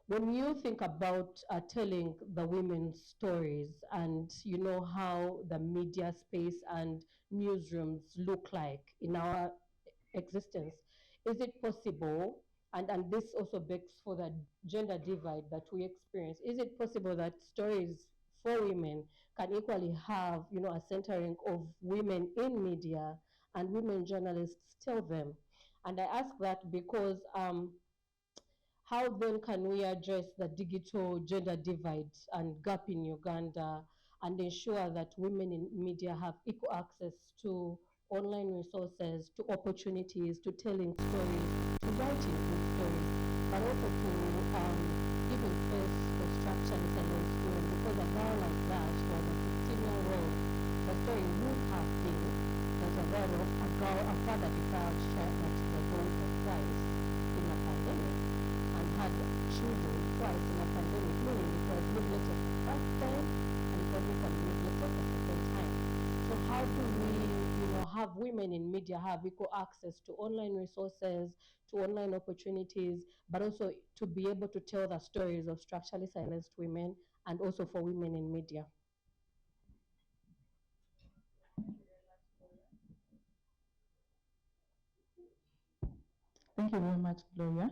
when you think about telling the women's stories and you know how the media space and newsrooms look like in our existence, is it possible, and this also begs for the gender divide that we experience, is it possible that stories for women can equally have, you know, a centering of women in media and women journalists tell them? And I ask that because how then can we address the digital gender divide and gap in Uganda and ensure that women in media have equal access to online resources, to opportunities, to telling stories, to writing good stories, but also to giving space for structuralists and women? Because a girl like that was a 15-year-old, the story would have been that a father declared child that was born twice in a pandemic and had children twice in a pandemic, meaning it was neglected the first time and it was equally neglected the second time. So how do we, you know, have women in media have equal access to online resources, to online opportunities, but also to be able to tell the stories of structurally silenced women and also for women in media? Thank you very much, Gloria.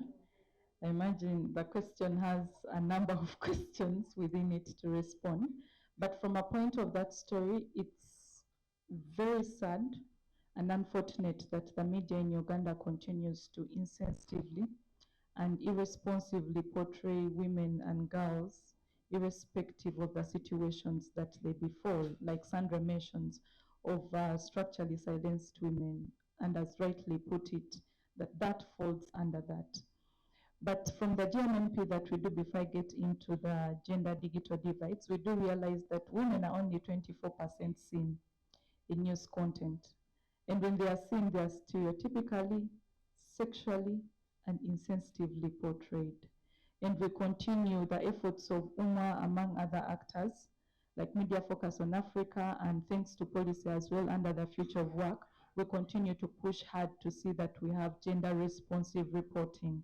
I imagine the question has a number of questions within it to respond. But from a point of that story, it's very sad and unfortunate that the media in Uganda continues to insensitively and irresponsibly portray women and girls, irrespective of the situations that they befall, like Sandra mentions, of structurally silenced women, and as rightly put it, that falls under that. But from the GMNP that we do before I get into the gender digital divides, we do realize that women are only 24% seen in news content. And when they are seen, they are stereotypically, sexually, and insensitively portrayed. And we continue the efforts of UMA among other actors, like Media Focus on Africa, and thanks to policy as well under the Future of Work, we continue to push hard to see that we have gender responsive reporting.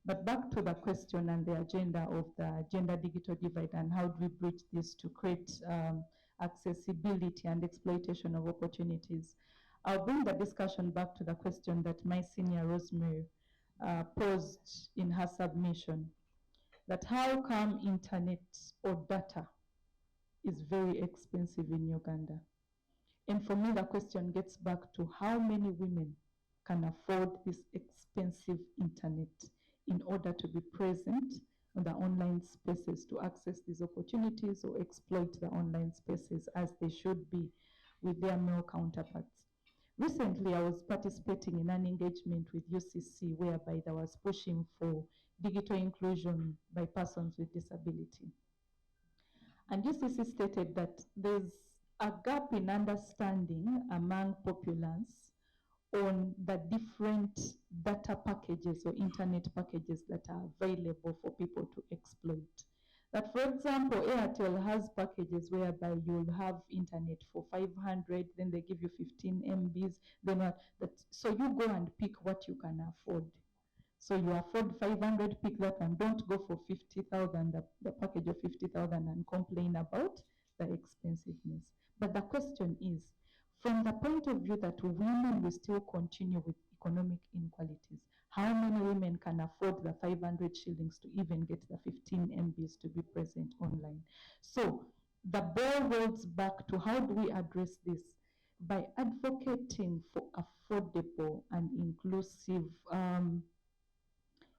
But back to the question and the agenda of the gender digital divide and how do we bridge this to create accessibility and exploitation of opportunities. I'll bring the discussion back to the question that my senior Rosemary posed in her submission, that how come internet or data is very expensive in Uganda? And for me, the question gets back to how many women can afford this expensive internet in order to be present on the online spaces to access these opportunities or exploit the online spaces as they should be with their male counterparts. Recently, I was participating in an engagement with UCC whereby there was pushing for digital inclusion by persons with disability. And UCC stated that there's a gap in understanding among populace on the different data packages or internet packages that are available for people to exploit. That, for example, Airtel has packages whereby you'll have internet for 500, then they give you 15 MBs, then that, so you go and pick what you can afford. So you afford 500, pick that one. Don't go for 50,000, the package of 50,000 and complain about the expensiveness. But the question is, from the point of view that women will still continue with economic inequalities, how many women can afford the 500 shillings to even get the 15 MBs to be present online? So the ball rolls back to how do we address this? By advocating for affordable and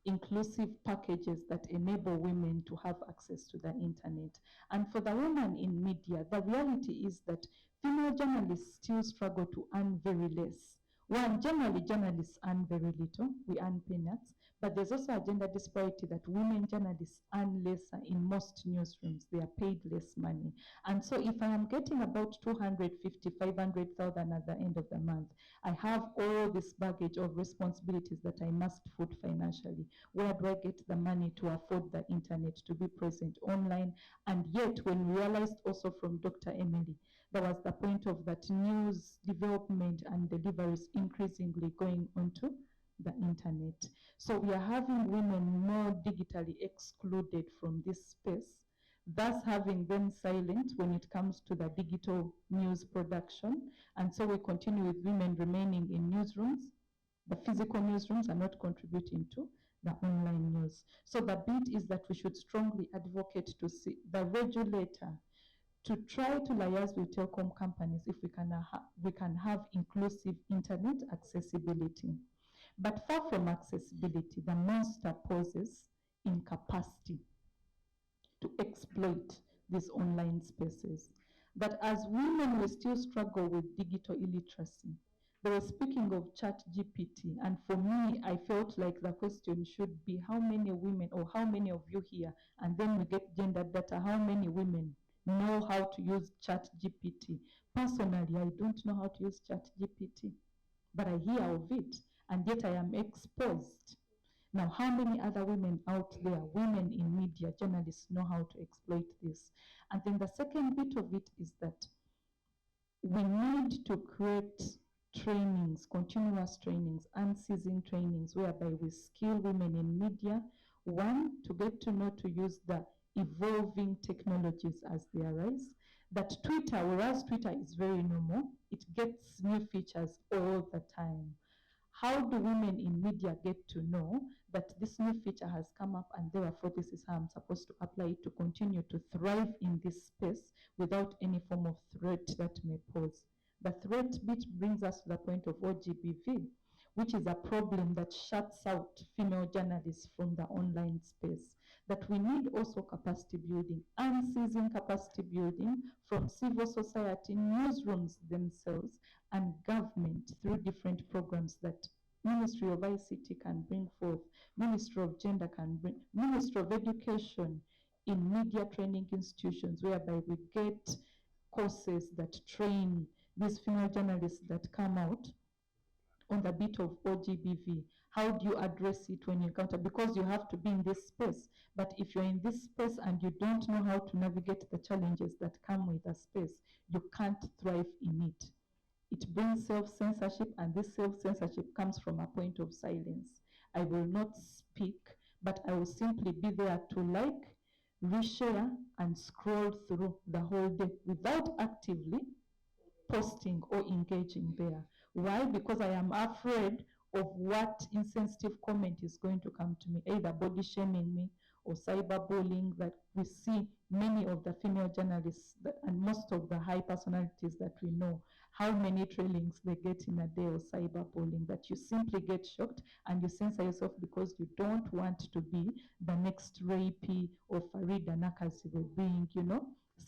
inclusive packages that enable women to have access to the internet. And for the woman in media, the reality is that female journalists still struggle to earn very less. One, generally, journalists earn very little. We earn peanuts. But there's also a gender disparity that women journalists earn lesser in most newsrooms. They are paid less money. And so if I am getting about 250, 500,000 at the end of the month, I have all this baggage of responsibilities that I must foot financially. Where do I get the money to afford the internet, to be present online? And yet, when we realized also from Dr. Emily, there was the point of that news development and deliveries increasingly going onto the internet. So we are having women more digitally excluded from this space, thus having them silent when it comes to the digital news production. And so we continue with women remaining in newsrooms. The physical newsrooms are not contributing to the online news. So the bit is that we should strongly advocate to see the regulator to try to liaise with telecom companies if we can have inclusive internet accessibility. But far from accessibility, the monster poses in capacity to exploit these online spaces. That as women, we still struggle with digital illiteracy. They were speaking of chat GPT, and for me, I felt like the question should be how many women or how many of you here, and then we get gender data, how many women know how to use chat GPT. Personally, I don't know how to use chat GPT, but I hear of it, and yet I am exposed. Now, how many other women out there, women in media, journalists, know how to exploit this? And then the second bit of it is that we need to create trainings, continuous trainings, unceasing trainings, whereby we skill women in media, one, to get to know to use the evolving technologies as they arise. That Twitter, whereas Twitter is very normal, it gets new features all the time. How do women in media get to know that this new feature has come up and therefore this is how I'm supposed to apply it to continue to thrive in this space without any form of threat that may pose? The threat bit brings us to the point of OGBV, which is a problem that shuts out female journalists from the online space. That we need also capacity building, unceasing capacity building from civil society, newsrooms themselves, and government through different programs that Ministry of ICT can bring forth, Ministry of Gender can bring, Ministry of Education in media training institutions, whereby we get courses that train these female journalists that come out on the bit of OGBV. How do you address it when you encounter? Because you have to be in this space. But if you're in this space and you don't know how to navigate the challenges that come with the space, you can't thrive in it. It brings self-censorship, and this self-censorship comes from a point of silence. I will not speak, but I will simply be there to like, reshare, and scroll through the whole day without actively posting or engaging there. Why? Because I am afraid of what insensitive comment is going to come to me, either body shaming me or cyberbullying, that we see many of the female journalists that, and most of the high personalities that we know, how many trailings they get in a day of cyberbullying, that you simply get shocked and you censor yourself because you don't want to be the next rapey or Farida Nakasi being,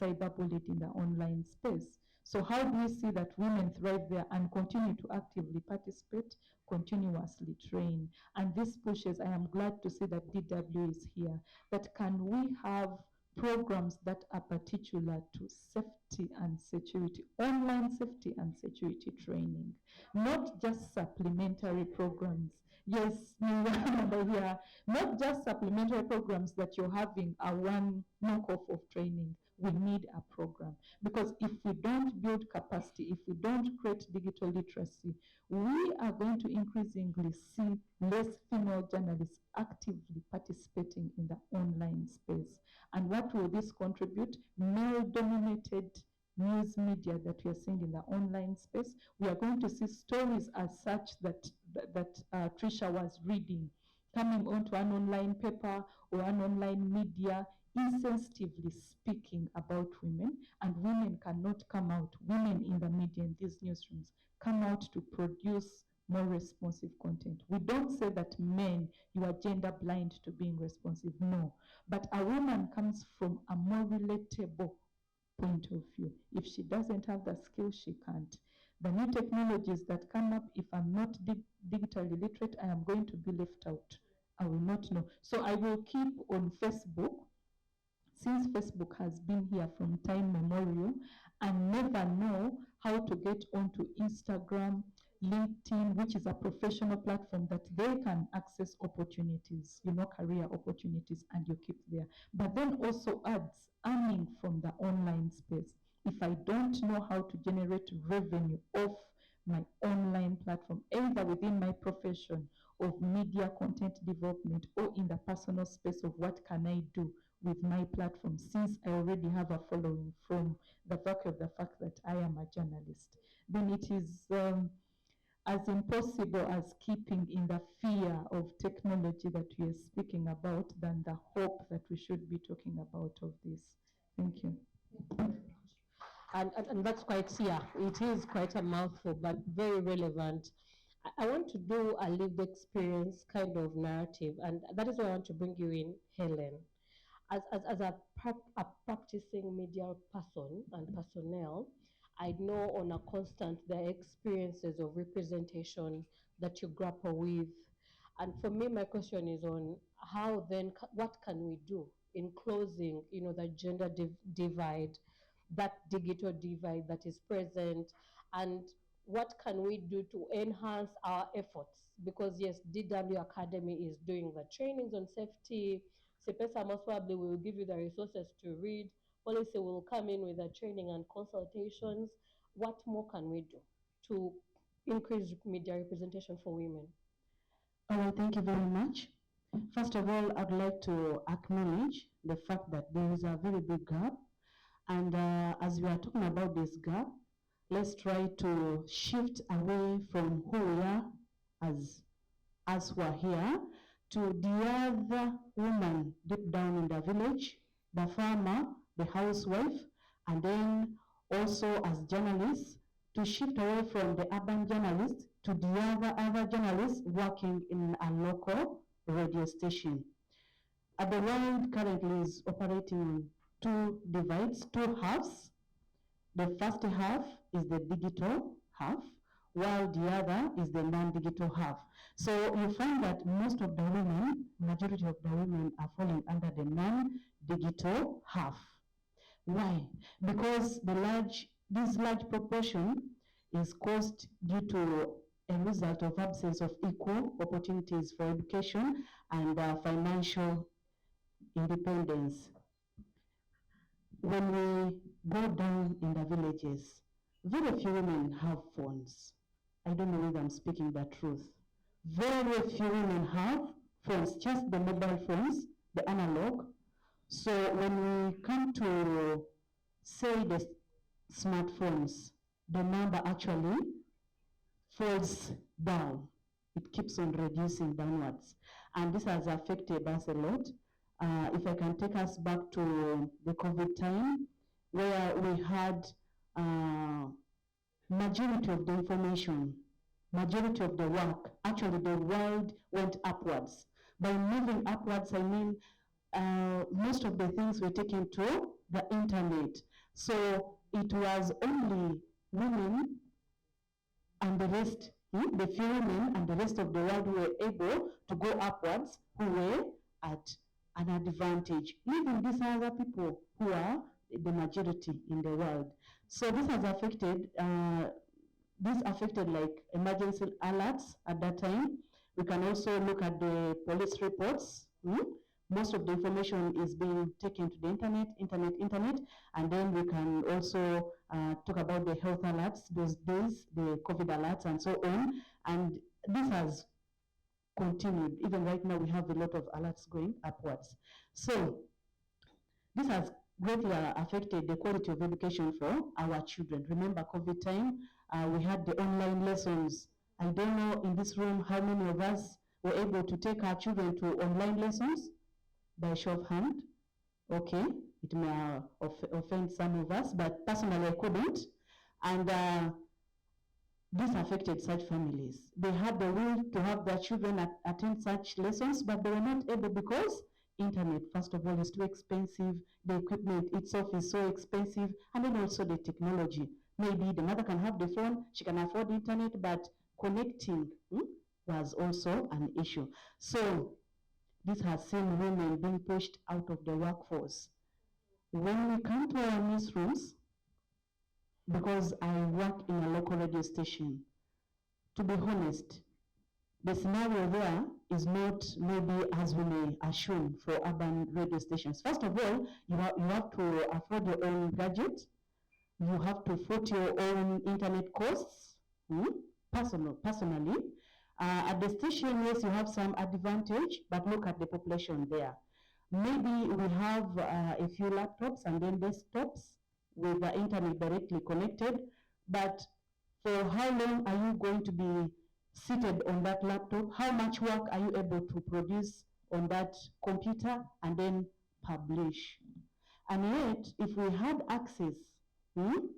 cyberbullied in the online space. So how do we see that women thrive there and continue to actively participate, continuously train? And this pushes, I am glad to see that DW is here, that can we have programs that are particular to safety and security, online safety and security training, not just supplementary programs. Yes, yeah, not just supplementary programs that you're having a one knockoff of training. We need a program, because if we don't build capacity, if we don't create digital literacy, we are going to increasingly see less female journalists actively participating in the online space. And what will this contribute? Male-dominated news media that we are seeing in the online space. We are going to see stories as such that Trisha was reading, coming onto an online paper or an online media, insensitively speaking about women, and women cannot come out, women in the media in these newsrooms, come out to produce more responsive content. We don't say that men, you are gender blind to being responsive, no. But a woman comes from a more relatable point of view. If she doesn't have the skill, she can't. The new technologies that come up, if I'm not digitally literate, I am going to be left out. I will not know. So I will keep on Facebook, since Facebook has been here from time memorial, and never know how to get onto Instagram, LinkedIn, which is a professional platform that they can access opportunities, career opportunities, and you keep there. But then also ads, earning from the online space. If I don't know how to generate revenue off my online platform, either within my profession of media content development, or in the personal space of what can I do with my platform, since I already have a following from the fact of the fact that I am a journalist, then it is as impossible as keeping in the fear of technology that we are speaking about than the hope that we should be talking about of this. Thank you. And that's quite, yeah, it is quite a mouthful, but very relevant. I want to do a lived experience kind of narrative, and that is why I want to bring you in, Helen. As a practicing media person and personnel, I know on a constant there are experiences of representation that you grapple with. And for me, my question is on how then, what can we do in closing, the gender divide, that digital divide that is present, and what can we do to enhance our efforts? Because yes, DW Academy is doing the trainings on safety. CPESA most probably will give you the resources to read. Policy will come in with the training and consultations. What more can we do to increase media representation for women? All right, thank you very much. First of all, I'd like to acknowledge the fact that there is a very big gap. And as we are talking about this gap, let's try to shift away from who we are as who are here to the other woman deep down in the village, the farmer, the housewife, and then also as journalists, to shift away from the urban journalist to the other journalists working in a local radio station. The world currently is operating on two divides, two halves. The first half is the digital half, while the other is the non-digital half. So you find that most of the women, majority of the women are falling under the non-digital half. Why? Because this large proportion is caused due to a result of absence of equal opportunities for education and financial independence. When we go down in the villages, very few women have phones. I don't know whether I'm speaking the truth. Very few women have phones, just the mobile phones, the analog. So when we come to say the smartphones, the number actually falls down. It keeps on reducing downwards. And this has affected us a lot. If I can take us back to the COVID time, where we had majority of the information, majority of the work, actually the world went upwards. By moving upwards, I mean most of the things were taken to the internet. So it was only women and the rest, the few women and the rest of the world who were able to go upwards, who were at an advantage, leaving these other people who are the majority in the world. So this has affected, like emergency alerts at that time. We can also look at the police reports. Most of the information is being taken to the internet, and then we can also talk about the health alerts those days, the COVID alerts and so on. And this has continued. Even right now, we have a lot of alerts going upwards. So this has greatly affected the quality of education for our children. Remember COVID time, we had the online lessons. I don't know in this room how many of us were able to take our children to online lessons by show of hand. Okay, it may offend some of us, but personally I couldn't. And this affected such families. They had the will to have their children attend such lessons, but they were not able because internet, first of all, is too expensive. The equipment itself is so expensive, and then also the technology. Maybe the mother can have the phone, she can afford internet, but connecting was also an issue. So this has seen women being pushed out of the workforce. When we come to our newsrooms, because I work in a local radio station, to be honest, the scenario there is not maybe as we may assume for urban radio stations. First of all, you have to afford your own gadget. You have to foot your own internet costs, personally. At the station, yes, you have some advantage, but look at the population there. Maybe we have a few laptops and then desktops with the internet directly connected, but for how long are you going to be seated on that laptop? How much work are you able to produce on that computer and then publish? And yet, if we had access,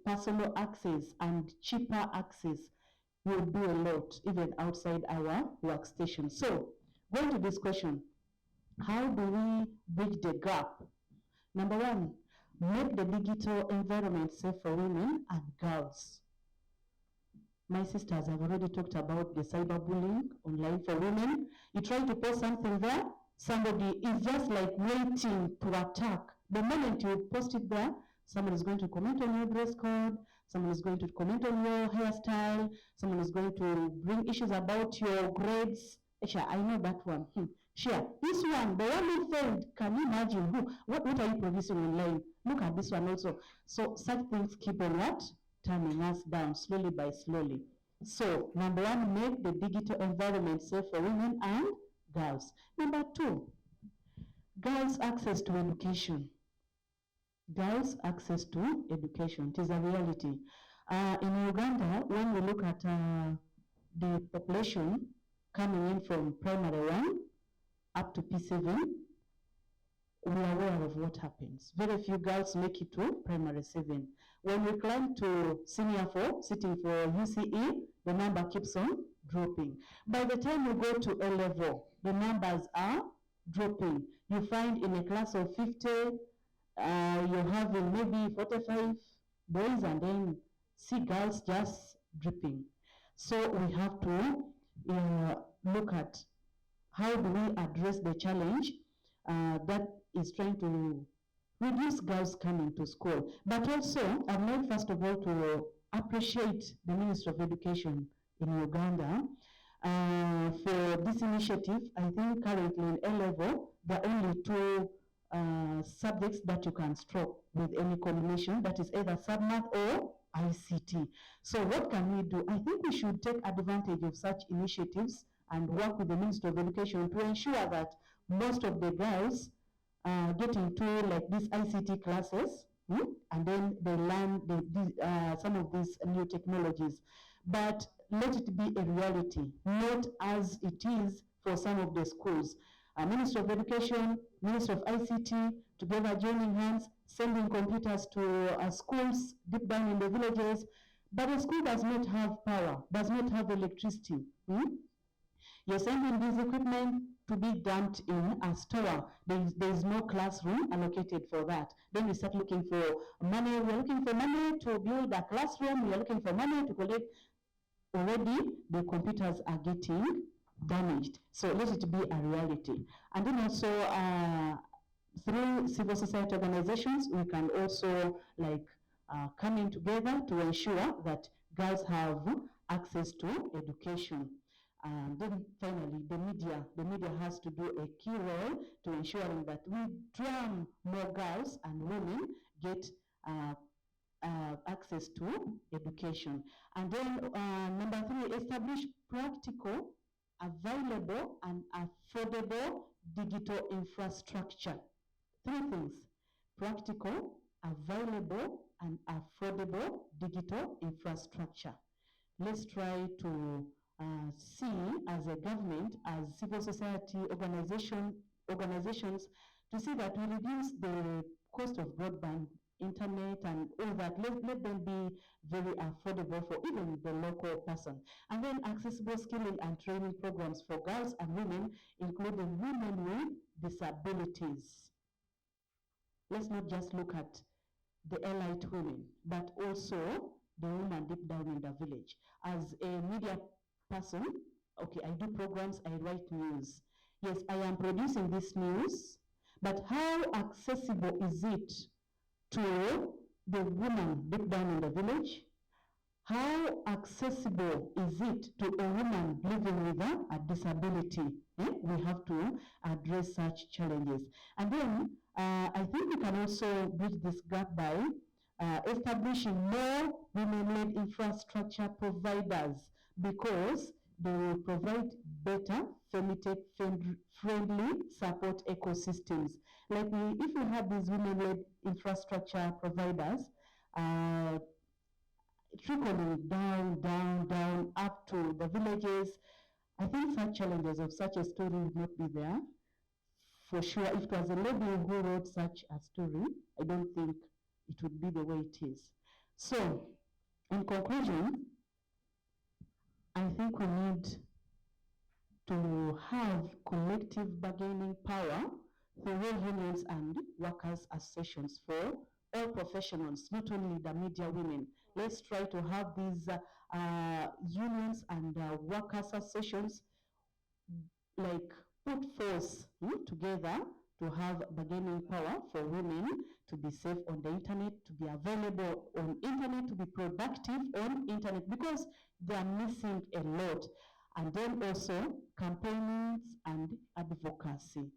personal access and cheaper access, we'll do a lot even outside our workstation. So, going to this question, how do we bridge the gap? Number one, make the digital environment safe for women and girls. My sisters have already talked about the cyberbullying online for women. You try to post something there, somebody is just like waiting to attack. The moment you post it there, someone is going to comment on your dress code, someone is going to comment on your hairstyle, someone is going to bring issues about your grades. Esha, I know that one. Share. This one, the one who failed, can you imagine who? What are you producing online? Look at this one also. So such things keep on what? Turning us down slowly by slowly. So, number one, make the digital environment safe for women and girls. Number two, girls' access to education. Girls' access to education. It is a reality. In Uganda, when we look at the population coming in from primary 1 up to P7, we are aware of what happens. Very few girls make it to primary 7. When we climb to senior 4, sitting for UCE, the number keeps on dropping. By the time you go to A level, the numbers are dropping. You find in a class of 50, you're having maybe 45 boys and then see girls just dripping. So we have to look at how do we address the challenge that is trying to reduce girls coming to school. But also, I'd like first of all to appreciate the Ministry of Education in Uganda for this initiative. I think currently in A level, there are only 2 subjects that you can stroke with any combination, that is either submath or ICT. So what can we do? I think we should take advantage of such initiatives and work with the Ministry of Education to ensure that most of the girls get into like these ICT classes, and then they learn some of these new technologies. But let it be a reality, not as it is for some of the schools. Ministry of Education, Ministry of ICT, together joining hands, sending computers to schools deep down in the villages. But the school does not have power, does not have electricity. You're sending this equipment to be dumped in a store. There is no classroom allocated for that. Then we start looking for money. We're looking for money to build a classroom. We're looking for money to collect. Already, the computers are getting damaged. So let it be a reality. And then also, through civil society organizations, we can also like coming together to ensure that girls have access to education. And then finally, the media has to do a key role to ensuring that we drum more girls and women get access to education. And then number 3, establish practical, available, and affordable digital infrastructure. 3 things: practical, available, and affordable digital infrastructure. Let's try to see as a government, as civil society organizations, to see that we reduce the cost of broadband, internet, and all that. Let them be very affordable for even the local person. And then accessible skilling and training programs for girls and women, including women with disabilities. Let's not just look at the elite women, but also the woman deep down in the village. As a media person, okay, I do programs, I write news. Yes, I am producing this news, but how accessible is it to the woman deep down in the village? How accessible is it to a woman living with a disability? We have to address such challenges. And then I think we can also bridge this gap by establishing more women-led infrastructure providers, because they will provide better friendly support ecosystems. Like if we have these women-led infrastructure providers, uh, trickling down, down, down, up to the villages, I think such challenges of such a story would not be there. For sure, if it was a lady who wrote such a story, I don't think it would be the way it is. So, in conclusion, I think we need to have collective bargaining power through unions and workers' associations for all professionals, not only the media women. Let's try to have these unions and workers' associations like put force together to have bargaining power for women to be safe on the internet, to be available on internet, to be productive on internet, because they are missing a lot. And then also campaigns and advocacy.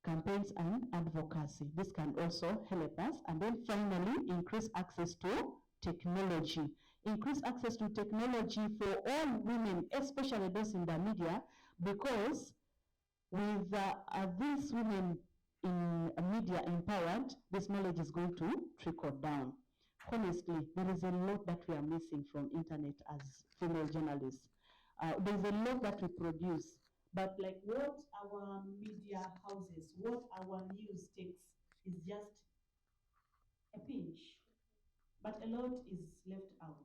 Campaigns and advocacy. This can also help us. And then finally, increase access to technology. Increase access to technology for all women, especially those in the media, because with these women in media empowered, this knowledge is going to trickle down. Honestly, there is a lot that we are missing from internet as female journalists. There's a lot that we produce, but like what our media houses, what our news takes is just a pinch, but a lot is left out.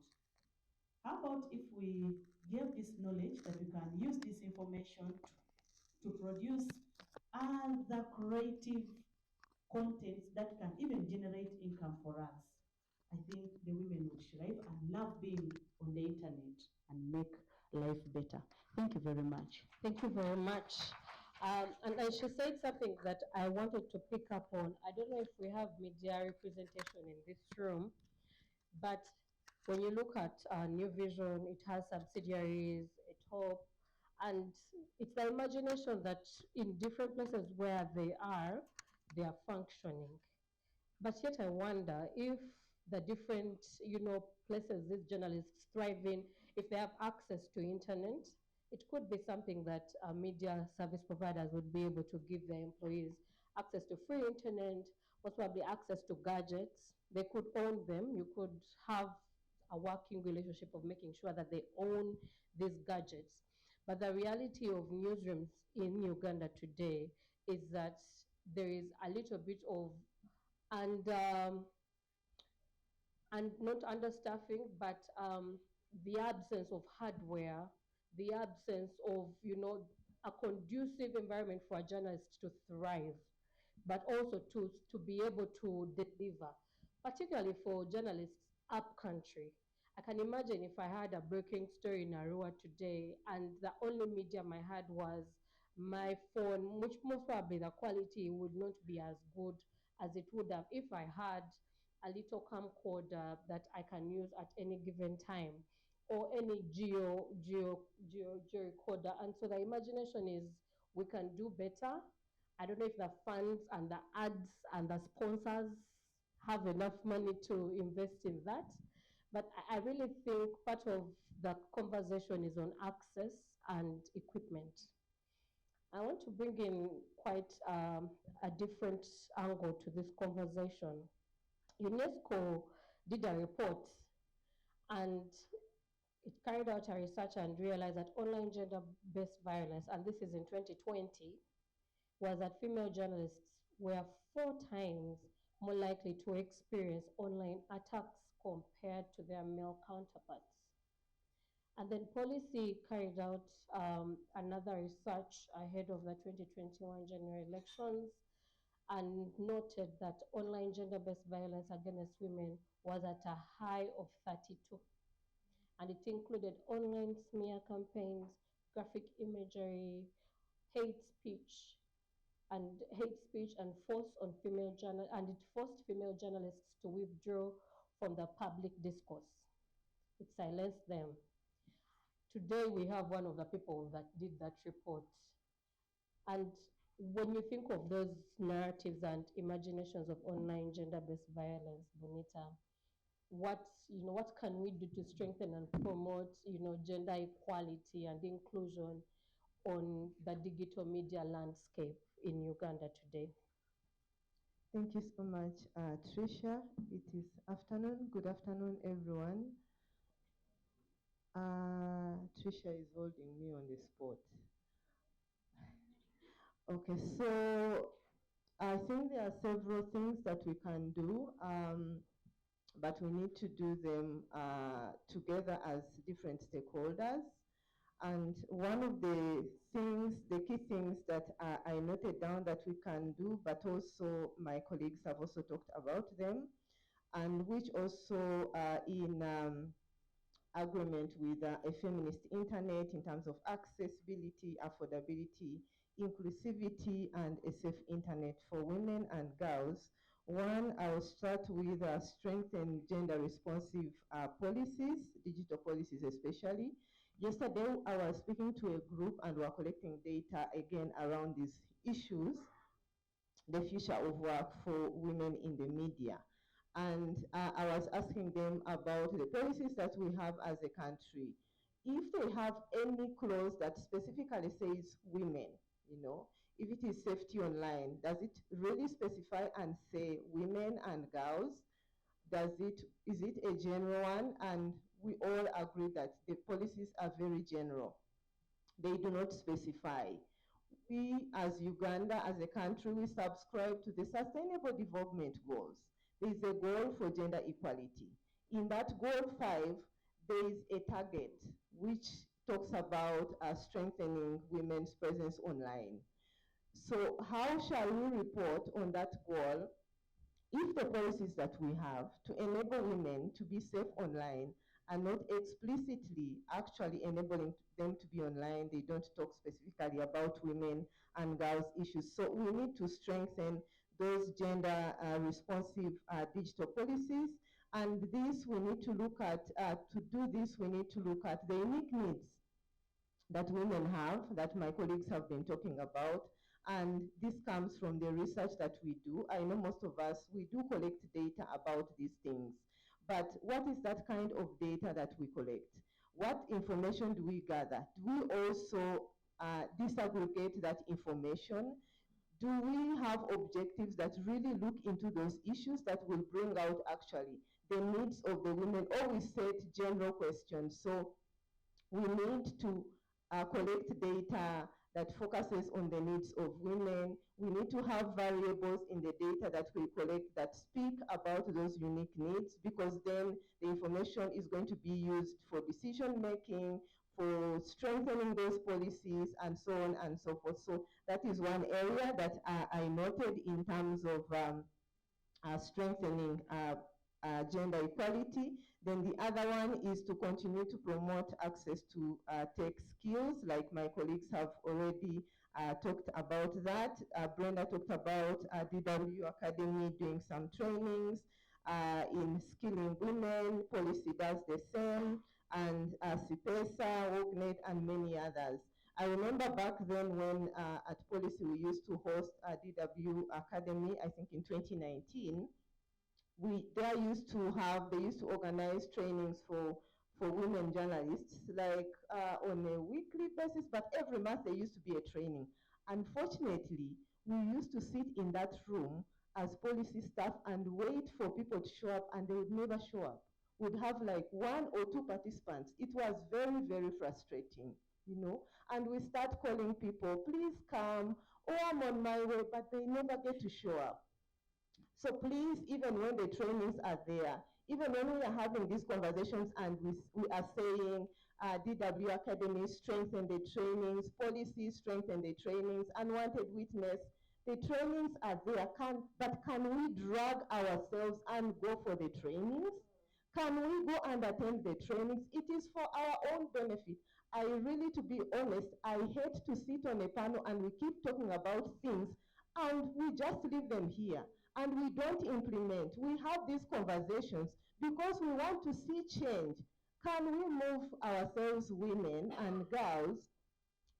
How about if we give this knowledge that we can use this information to produce other creative contents that can even generate income for us? I think the women would thrive and love being on the internet and make life better. Thank you very much. Thank you very much. And she said something that I wanted to pick up on. I don't know if we have media representation in this room, but when you look at New Vision, it has subsidiaries, it Hope, and it's the imagination that in different places where they are functioning. But yet I wonder if the different, places these journalists thrive in, if they have access to internet, it could be something that media service providers would be able to give their employees access to free internet, most probably access to gadgets. They could own them. You could have a working relationship of making sure that they own these gadgets. But the reality of newsrooms in Uganda today is that there is a little bit of and not understaffing, but the absence of hardware, the absence of a conducive environment for a journalist to thrive, but also to be able to deliver, particularly for journalists up country. I can imagine if I had a breaking story in Arua today, and the only medium I had was my phone, which most probably the quality would not be as good as it would have if I had a little camcorder that I can use at any given time, or any geo recorder. And so the imagination is we can do better. I don't know if the funds and the ads and the sponsors have enough money to invest in that. But I really think part of the conversation is on access and equipment. I want to bring in quite a different angle to this conversation. UNESCO did a report, and it carried out a research and realized that online gender-based violence, and this is in 2020, was that female journalists were 4 times more likely to experience online attacks compared to their male counterparts. And then Policy carried out another research ahead of the 2021 general elections and noted that online gender-based violence against women was at a high of 32. And it included online smear campaigns, graphic imagery, hate speech, and force on female journal and it forced female journalists to withdraw from the public discourse. It silenced them. Today we have one of the people that did that report. And when you think of those narratives and imaginations of online gender-based violence, Bonita, what can we do to strengthen and promote, gender equality and inclusion on the digital media landscape in Uganda today? Thank you so much, Tricia. It is afternoon. Good afternoon, everyone. Tricia is holding me on the spot. Okay, so I think there are several things that we can do, but we need to do them together as different stakeholders. And one of the things, the key things that I noted down that we can do, but also my colleagues have also talked about them, and which also in agreement with a feminist internet in terms of accessibility, affordability, inclusivity, and a safe internet for women and girls. One, I'll start with strengthen gender responsive policies, digital policies especially. Yesterday, I was speaking to a group and we are collecting data again around these issues, the future of work for women in the media. And I was asking them about the policies that we have as a country. If they have any clause that specifically says women, if it is safety online, does it really specify and say women and girls? Is it a general one? And we all agree that the policies are very general. They do not specify. We, as Uganda, as a country, we subscribe to the Sustainable Development Goals. There is a goal for gender equality. In that goal 5, there is a target which talks about strengthening women's presence online. So how shall we report on that goal if the policies that we have to enable women to be safe online are not explicitly actually enabling them to be online, they don't talk specifically about women and girls issues. So we need to strengthen those gender responsive digital policies. And this we need to look at, to do this, we need to look at the unique needs that women have, that my colleagues have been talking about. And this comes from the research that we do. I know most of us, we do collect data about these things. But what is that kind of data that we collect? What information do we gather? Do we also disaggregate that information? Do we have objectives that really look into those issues that will bring out actually the needs of the women? Or we set general questions. So we need to collect data that focuses on the needs of women. We need to have variables in the data that we collect that speak about those unique needs, because then the information is going to be used for decision making, for strengthening those policies, and so on and so forth. So that is one area that I noted in terms of strengthening gender equality. Then the other one is to continue to promote access to tech skills, like my colleagues have already talked about that. Brenda talked about DW Academy doing some trainings in skilling women. Policy does the same, and CIPESA, WOGNET, and many others. I remember back then when at Policy we used to host DW Academy, I think in 2019. They used to organize trainings for women journalists, like on a weekly basis, but every month there used to be a training. Unfortunately, we used to sit in that room as policy staff and wait for people to show up, and they would never show up. We'd have like 1 or 2 participants. It was very, very frustrating. And we start calling people, please come, oh, I'm on my way, but they never get to show up. So please, even when the trainings are there, even when we are having these conversations and we are saying DW Academy strengthen the trainings, policies strengthen the trainings, unwanted witness, the trainings are there, but can we drag ourselves and go for the trainings? Can we go and attend the trainings? It is for our own benefit. I really, to be honest, I hate to sit on a panel and we keep talking about things and we just leave them here and we don't implement. We have these conversations because we want to see change. Can we move ourselves, women and girls?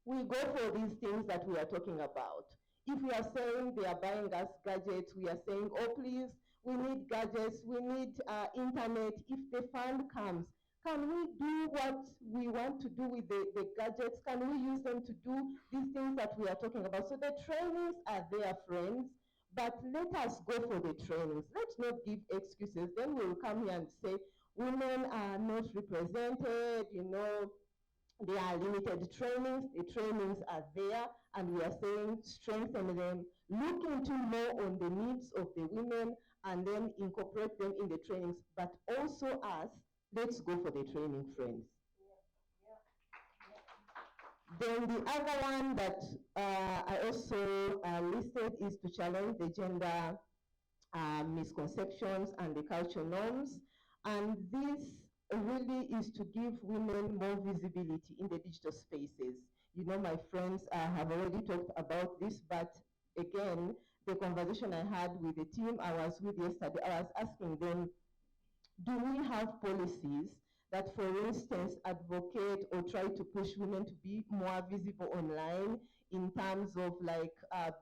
We go for these things that we are talking about. If we are saying they are buying us gadgets, we are saying, oh please, we need gadgets, we need internet. If the fund comes, can we do what we want to do with the gadgets? Can we use them to do these things that we are talking about? So the trainings are there, friends, but let us go for the trainings. Let's not give excuses. Then we'll come here and say, women are not represented, there are limited trainings. The trainings are there, and we are saying strengthen them. Look into more on the needs of the women, and then incorporate them in the trainings. But also us, let's go for the training, friends. Then the other one that I also listed is to challenge the gender misconceptions and the cultural norms. And this really is to give women more visibility in the digital spaces. My friends have already talked about this, but again, the conversation I had with the team I was with yesterday, I was asking them, do we have policies that, for instance, advocate or try to push women to be more visible online in terms of like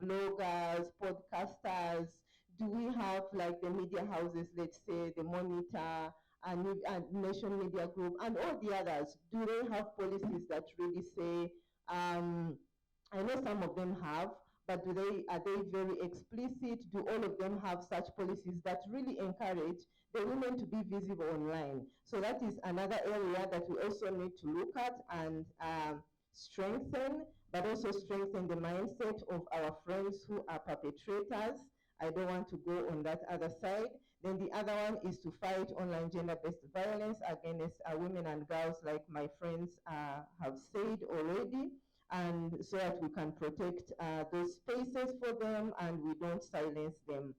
bloggers, podcasters? Do we have like the media houses, let's say the Monitor and Nation Media Group and all the others? Do they have policies that really say, I know some of them have, but are they very explicit? Do all of them have such policies that really encourage the women to be visible online? So that is another area that we also need to look at and strengthen, but also strengthen the mindset of our friends who are perpetrators. I don't want to go on that other side. Then the other one is to fight online gender-based violence against women and girls, like my friends have said already, and so that we can protect those spaces for them and we don't silence them.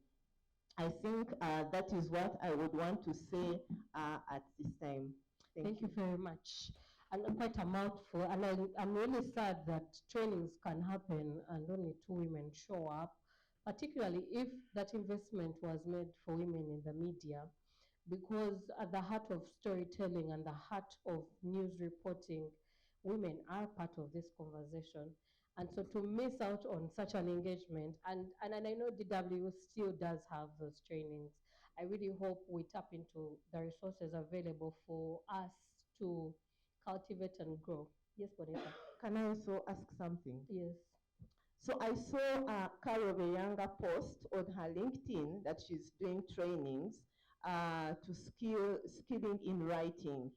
I think that is what I would want to say at this time. Thank you very much. And quite a mouthful. And I'm really sad that trainings can happen and only two women show up, particularly if that investment was made for women in the media, because at the heart of storytelling and the heart of news reporting, women are part of this conversation. And so to miss out on such an engagement, and I know DW still does have those trainings. I really hope we tap into the resources available for us to cultivate and grow. Yes, Bonita. Can I also ask something? Yes. So I saw Carol Younger post on her LinkedIn that she's doing trainings to skilling in writing.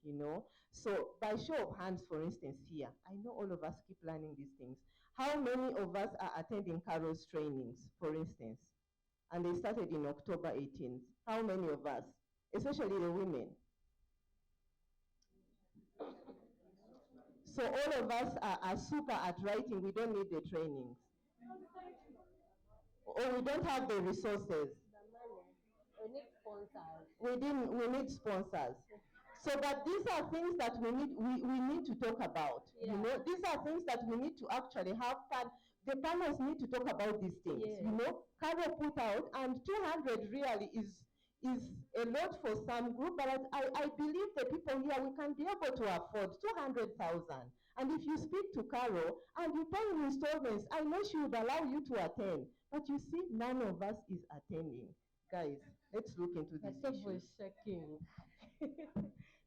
So by show of hands, for instance, here, I know all of us keep learning these things. How many of us are attending Carol's trainings, for instance? And they started in October 18th. How many of us, especially the women? So all of us are super at writing. We don't need the trainings. Or we don't have the resources. We need sponsors. We need sponsors. So but these are things that we need to talk about. Yeah. These are things that we need to actually have the panels need to talk about these things. Yeah. Carol put out, and 200 really is a lot for some group, but I believe the people here, we can be able to afford 200,000. And if you speak to Carol and you pay in installments, I know she would allow you to attend. But you see, none of us is attending. Guys, let's look into this issue. Checking.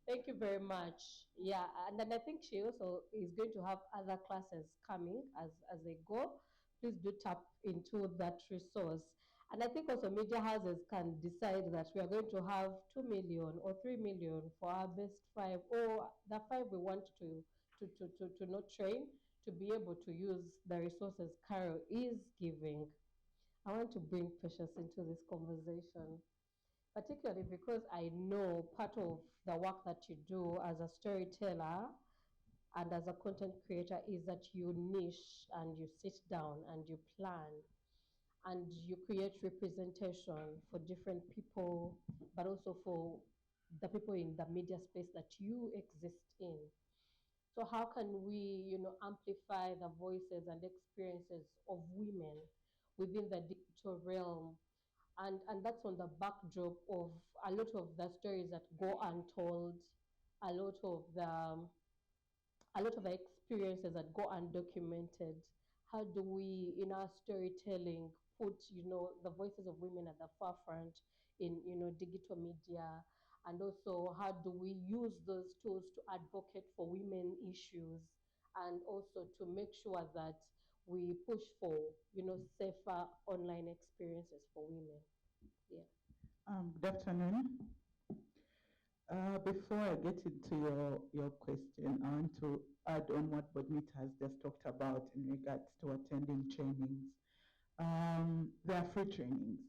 Thank you very much. Yeah, and then I think she also is going to have other classes coming as they go. Please do tap into that resource. And I think also media houses can decide that we are going to have 2 million or 3 million for our best five, or the five we want to not train, to be able to use the resources Carol is giving. I want to bring Precious into this conversation, particularly because I know part of the work that you do as a storyteller and as a content creator is that you niche and you sit down and you plan and you create representation for different people, but also for the people in the media space that you exist in. So how can we, amplify the voices and experiences of women within the digital realm? And that's on the backdrop of a lot of the stories that go untold, a lot of the experiences that go undocumented. How do we, in our storytelling, put, the voices of women at the forefront in, digital media? And also, how do we use those tools to advocate for women issues, and also to make sure that we push for, safer online experiences for women? Yeah. Good afternoon. Before I get into your question, I want to add on what Bodmita has just talked about in regards to attending trainings. There are free trainings.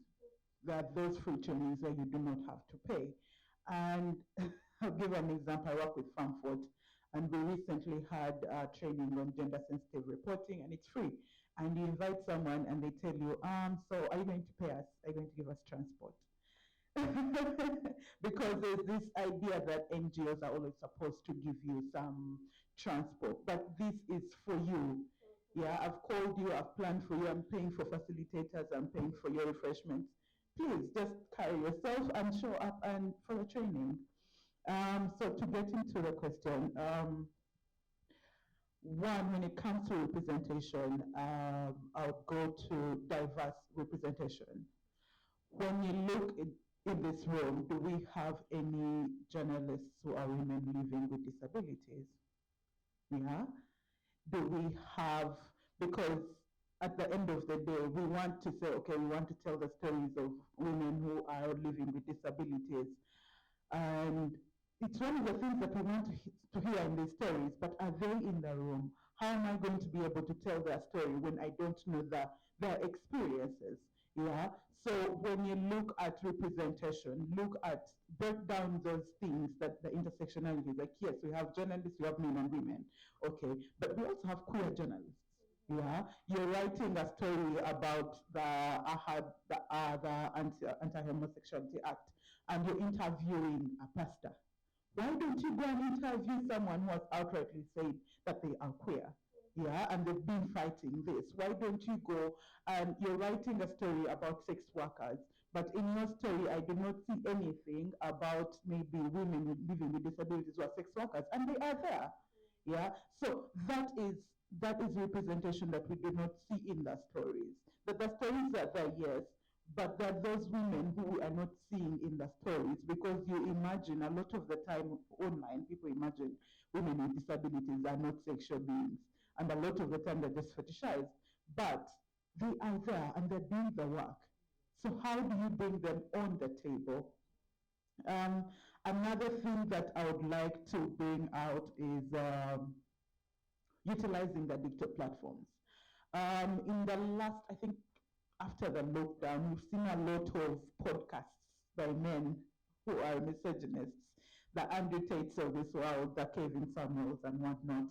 There are those free trainings where you do not have to pay. And I'll give an example. I work with Frankfurt, and we recently had training on gender sensitive reporting, and it's free. And you invite someone, and they tell you, so are you going to pay us? Are you going to give us transport? Because there's this idea that NGOs are always supposed to give you some transport, but this is for you. Yeah, I've called you, I've planned for you, I'm paying for facilitators, I'm paying for your refreshments. Please just carry yourself and show up and for the training. So to get into the question, one, when it comes to representation, I'll go to diverse representation. When you look in this room, do we have any journalists who are women living with disabilities? Yeah. Do we have, because at the end of the day, we want to say, okay, we want to tell the stories of women who are living with disabilities. And it's one of the things that we want to hear in these stories, but are they in the room? How am I going to be able to tell their story when I don't know their experiences? Yeah. So when you look at representation, break down those things, that the intersectionality, like yes, we have journalists, we have men and women, okay, but we also have queer journalists. Yeah, you're writing a story about the Anti-Homosexuality Act, and you're interviewing a pastor. Why don't you go and interview someone who has outrightly said that they are queer? Yeah, and they've been fighting this. Why don't you go and you're writing a story about sex workers, but in your story, I do not see anything about maybe women living with disabilities who are sex workers, and they are there. Yeah, so that is representation that we do not see in the stories. That the stories are there, yes, but there are those women who we are not seeing in the stories, because you imagine a lot of the time online, people imagine women with disabilities are not sexual beings, and a lot of the time they're just fetishized, but they are there and they're doing the work. So how do you bring them on the table? Um, Another thing that I would like to bring out is utilizing the digital platforms. In the last, I think, after the lockdown, we've seen a lot of podcasts by men who are misogynists, the Andrew Tates of this world, the Kevin Samuels and whatnot,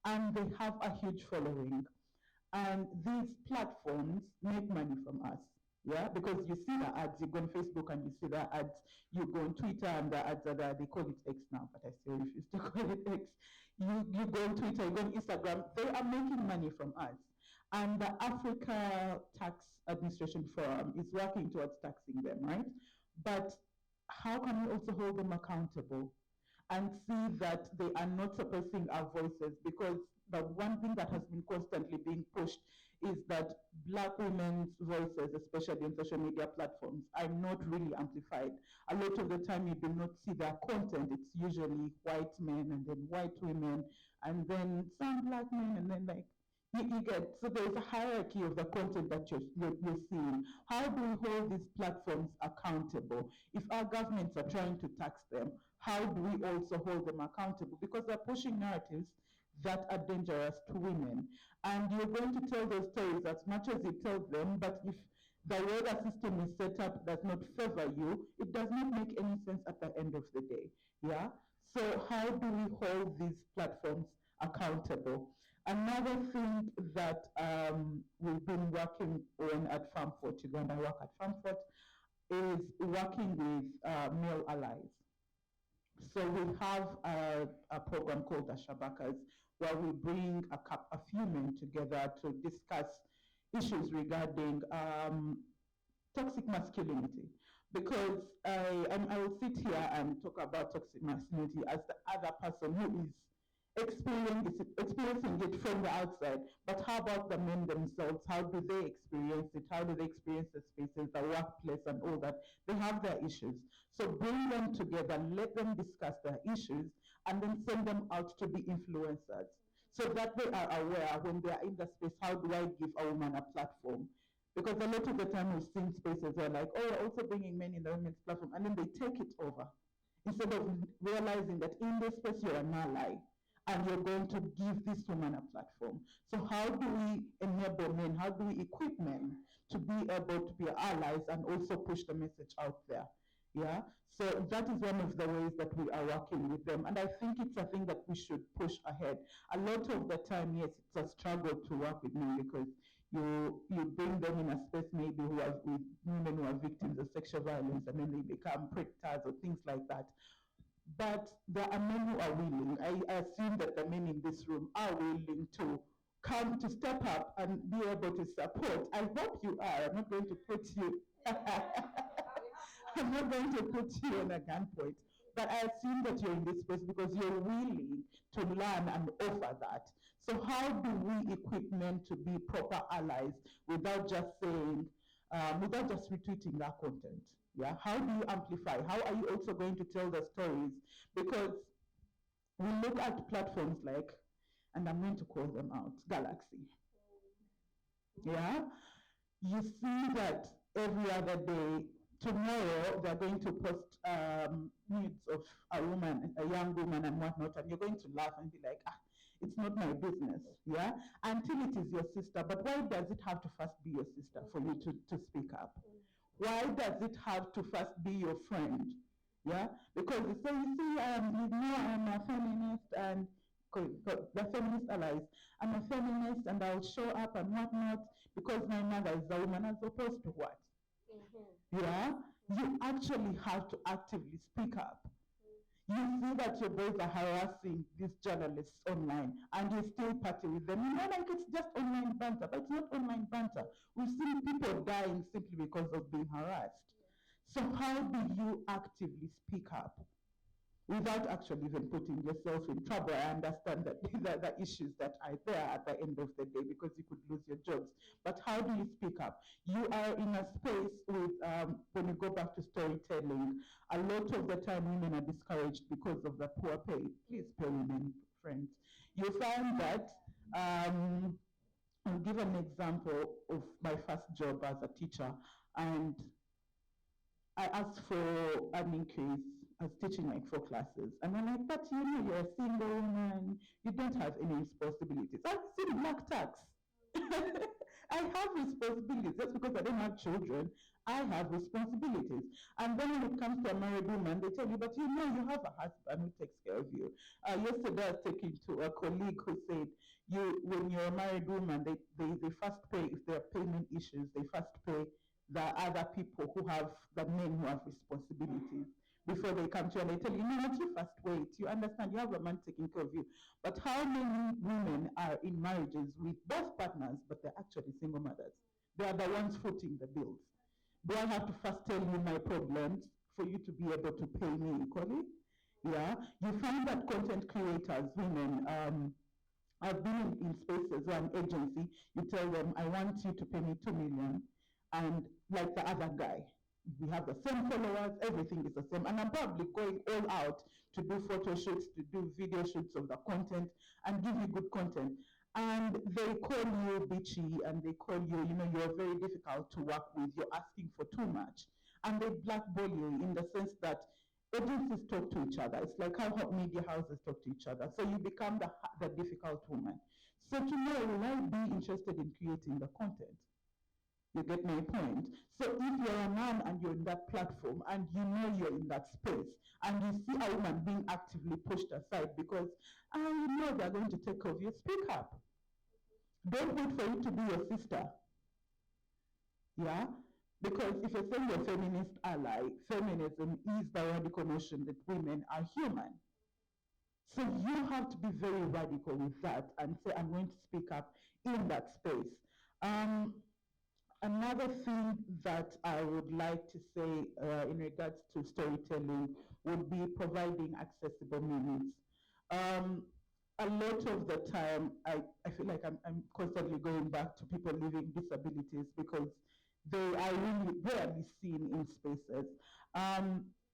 and they have a huge following. And these platforms make money from us. Yeah, because you see the ads, you go on Facebook and you see the ads, you go on Twitter and the ads are there, they call it X now, but I still refuse to call it X. You go on Twitter, you go on Instagram, they are making money from us. And the Africa Tax Administration Forum is working towards taxing them, right? But how can we also hold them accountable and see that they are not suppressing our voices? Because the one thing that has been constantly being pushed is that Black women's voices, especially on social media platforms, are not really amplified. A lot of the time you do not see their content. It's usually white men and then white women and then some Black men, and then like you get, so there's a hierarchy of the content that you're seeing. How do we hold these platforms accountable? If our governments are trying to tax them, how do we also hold them accountable? Because they're pushing narratives that are dangerous to women. And you're going to tell those stories as much as you tell them, but if the way the system is set up does not favor you, it does not make any sense at the end of the day. Yeah? So how do we hold these platforms accountable? Another thing that we've been working on at Frankfurt, Uganda, I work at Frankfurt, is working with male allies. So we have a program called the Shabakas, where we bring a few men together to discuss issues regarding toxic masculinity. Because I will sit here and talk about toxic masculinity as the other person who is experiencing it from the outside, but how about the men themselves? How do they experience it? How do they experience the spaces, the workplace, and all that? They have their issues. So bring them together, let them discuss their issues, and then send them out to be influencers so that they are aware when they are in the space. How do I give a woman a platform? Because a lot of the time we've seen spaces where like, oh, we're also bringing men in the women's platform, and then they take it over instead of realizing that in this space you're an ally and you're going to give this woman a platform. So how do we enable men? How do we equip men to be able to be allies and also push the message out there? Yeah. So that is one of the ways that we are working with them. And I think it's a thing that we should push ahead. A lot of the time, yes, it's a struggle to work with men because you bring them in a space maybe who are with women who are victims of sexual violence and then they become predators or things like that. But there are men who are willing. I assume that the men in this room are willing to come to step up and be able to support. I hope you are. I'm not going to put you I'm not going to put you on a gunpoint. But I assume that you're in this space because you're willing to learn and offer that. So how do we equip men to be proper allies without just saying, without just retweeting our content? Yeah. How do you amplify? How are you also going to tell the stories? Because we look at platforms like, and I'm going to call them out, Galaxy. Yeah. You see that every other day, tomorrow they're going to post nudes of a woman, a young woman and whatnot, and you're going to laugh and be like, ah, it's not my business, yeah? Until it is your sister. But why does it have to first be your sister for you to speak up? Why does it have to first be your friend? Yeah? Because you say, you see, you know, I'm a feminist and the feminist allies. I'm a feminist and I'll show up and whatnot because my mother is a woman as opposed to what? Yeah? You actually have to actively speak up. You see that your boys are harassing these journalists online and you still party with them. You know, like it's just online banter, but it's not online banter. We've seen people dying simply because of being harassed. So how do you actively speak up without actually even putting yourself in trouble? I understand that these are the issues that are there at the end of the day because you could lose your jobs. But how do you speak up? You are in a space with, when you go back to storytelling, a lot of the time women are discouraged because of the poor pay. Please pay women, friends. You find that, I'll give an example of my first job as a teacher, and I asked for an increase. I was teaching like 4 classes. And I'm like, but you know, you're a single woman, you don't have any responsibilities. I'm still black tax. I have responsibilities. Just because I don't have children, I have responsibilities. And then when it comes to a married woman, they tell you, but you know, you have a husband who takes care of you. Yesterday, I was talking to a colleague who said, when you're a married woman, they first pay, if there are payment issues, they first pay the other people who have, the men who have responsibilities before they come to you and they tell you, no, not you first wait. You understand, you have a man taking care of you. But how many women are in marriages with both partners, but they're actually single mothers? They are the ones footing the bills. Do I have to first tell you my problems for you to be able to pay me equally? Yeah. You find that content creators, women, I've been in spaces where an agency, you tell them, I want you to pay me 2 million. And like the other guy, we have the same followers, everything is the same. And I'm probably going all out to do photo shoots, to do video shoots of the content and give you good content. And they call you bitchy and they call you, you know, you're very difficult to work with, you're asking for too much. And they blackball you in the sense that agencies talk to each other. It's like how media houses talk to each other. So you become the difficult woman. So tomorrow, will I be interested in creating the content? You get my point? So if you're a man and you're in that platform and you know you're in that space and you see a woman being actively pushed aside because, you know they're going to take off you, speak up. Don't wait for it to be your sister. Yeah? Because if you're saying you're a feminist ally, feminism is the radical notion that women are human. So you have to be very radical with that and say, I'm going to speak up in that space. Another thing that I would like to say in regards to storytelling would be providing accessible means. a lot of the time, I feel like I'm constantly going back to people living disabilities because they are really rarely seen in spaces.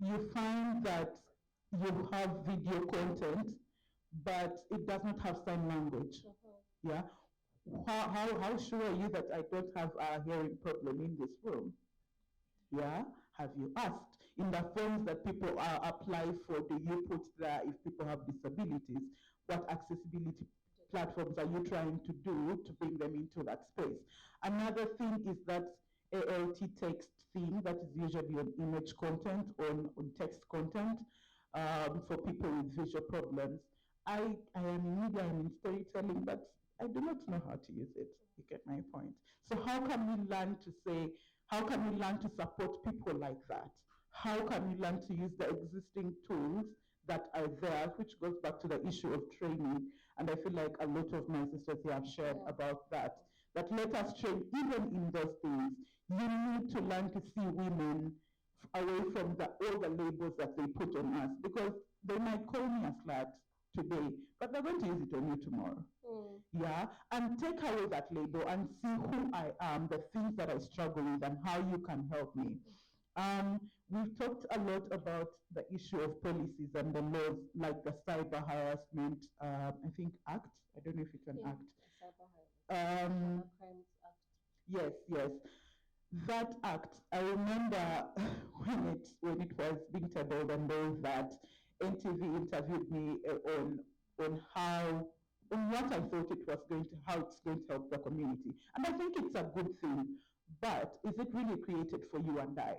You find that you have video content, but it does not have sign language. Yeah. How sure are you that I don't have a hearing problem in this room? Yeah. Have you asked? In the forms that people apply for, do you put there if people have disabilities? What accessibility platforms are you trying to do to bring them into that space? Another thing is that ALT text thing that is usually on image content, on text content for people with visual problems. I am in media, I'm in storytelling, but I do not know how to use it. You get my point. So how can we learn to say, how can we learn to support people like that? How can we learn to use the existing tools that are there, which goes back to the issue of training. And I feel like a lot of my sisters here have shared about that. That let us train even in those things. You need to learn to see women away from all the labels that they put on us, because they might call me a slut today, but they're going to use it on you tomorrow. Yeah, and take away that label and see who I am, the things that I struggle with, and how you can help me. We've talked a lot about the issue of policies and the laws, like the cyber harassment, I think act. I don't know if it's an act. Cyber crimes act. Yes, yes. That act, I remember when it was being tabled and all that, NTV interviewed me on how on what I thought it was going to how it's going to help the community. And I think it's a good thing. But is it really created for you and I?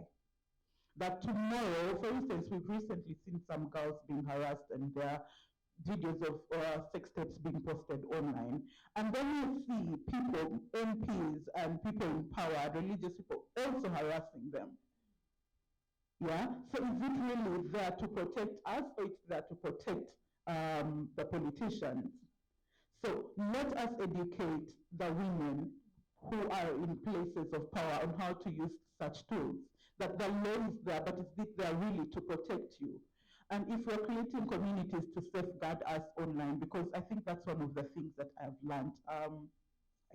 That tomorrow, for instance, we've recently seen some girls being harassed and their videos of sex tapes being posted online. And then you see people, MPs and people in power, religious people, also harassing them. Yeah? So is it really there to protect us, or it's there to protect the politicians? So let us educate the women who are in places of power on how to use such tools. That the law is there, but is it there really to protect you? And if we're creating communities to safeguard us online, because I think that's one of the things that I've learned. I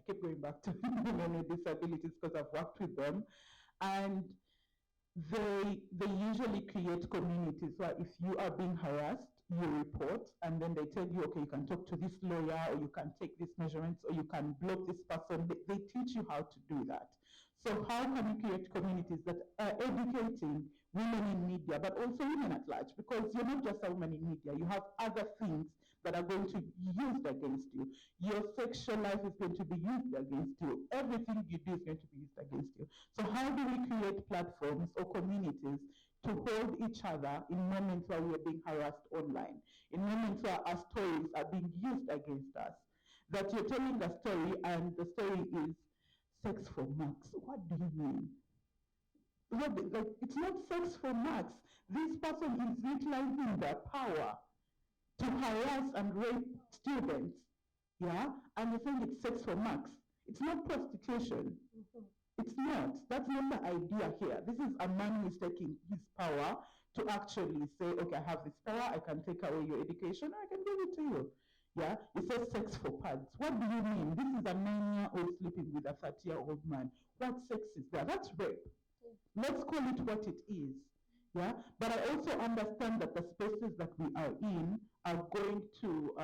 keep going back to women with disabilities because I've worked with them. And they usually create communities where if you are being harassed, you report, and then they tell you, okay, you can talk to this lawyer, or you can take these measurements, or you can block this person. They teach you how to do that. So how can we create communities that are educating women in media, but also women at large? Because you're not just a woman in media, you have other things that are going to be used against you. Your sexual life is going to be used against you. Everything you do is going to be used against you. So how do we create platforms or communities to hold each other in moments where we are being harassed online, in moments where our stories are being used against us? That you're telling a story and the story is sex for marks. What do you mean? Like, it's not sex for marks. This person is utilizing their power to harass and rape students. Yeah? And you think it's sex for marks. It's not prostitution. It's not. That's not the idea here. This is a man who is taking his power to actually say, okay, I have this power, I can take away your education, I can give it to you. Yeah? It says sex for pads. What do you mean? This is a 9-year-old sleeping with a 30-year-old man. What sex is that? That's rape. Let's call it what it is. Yeah? But I also understand that the spaces that we are in are going to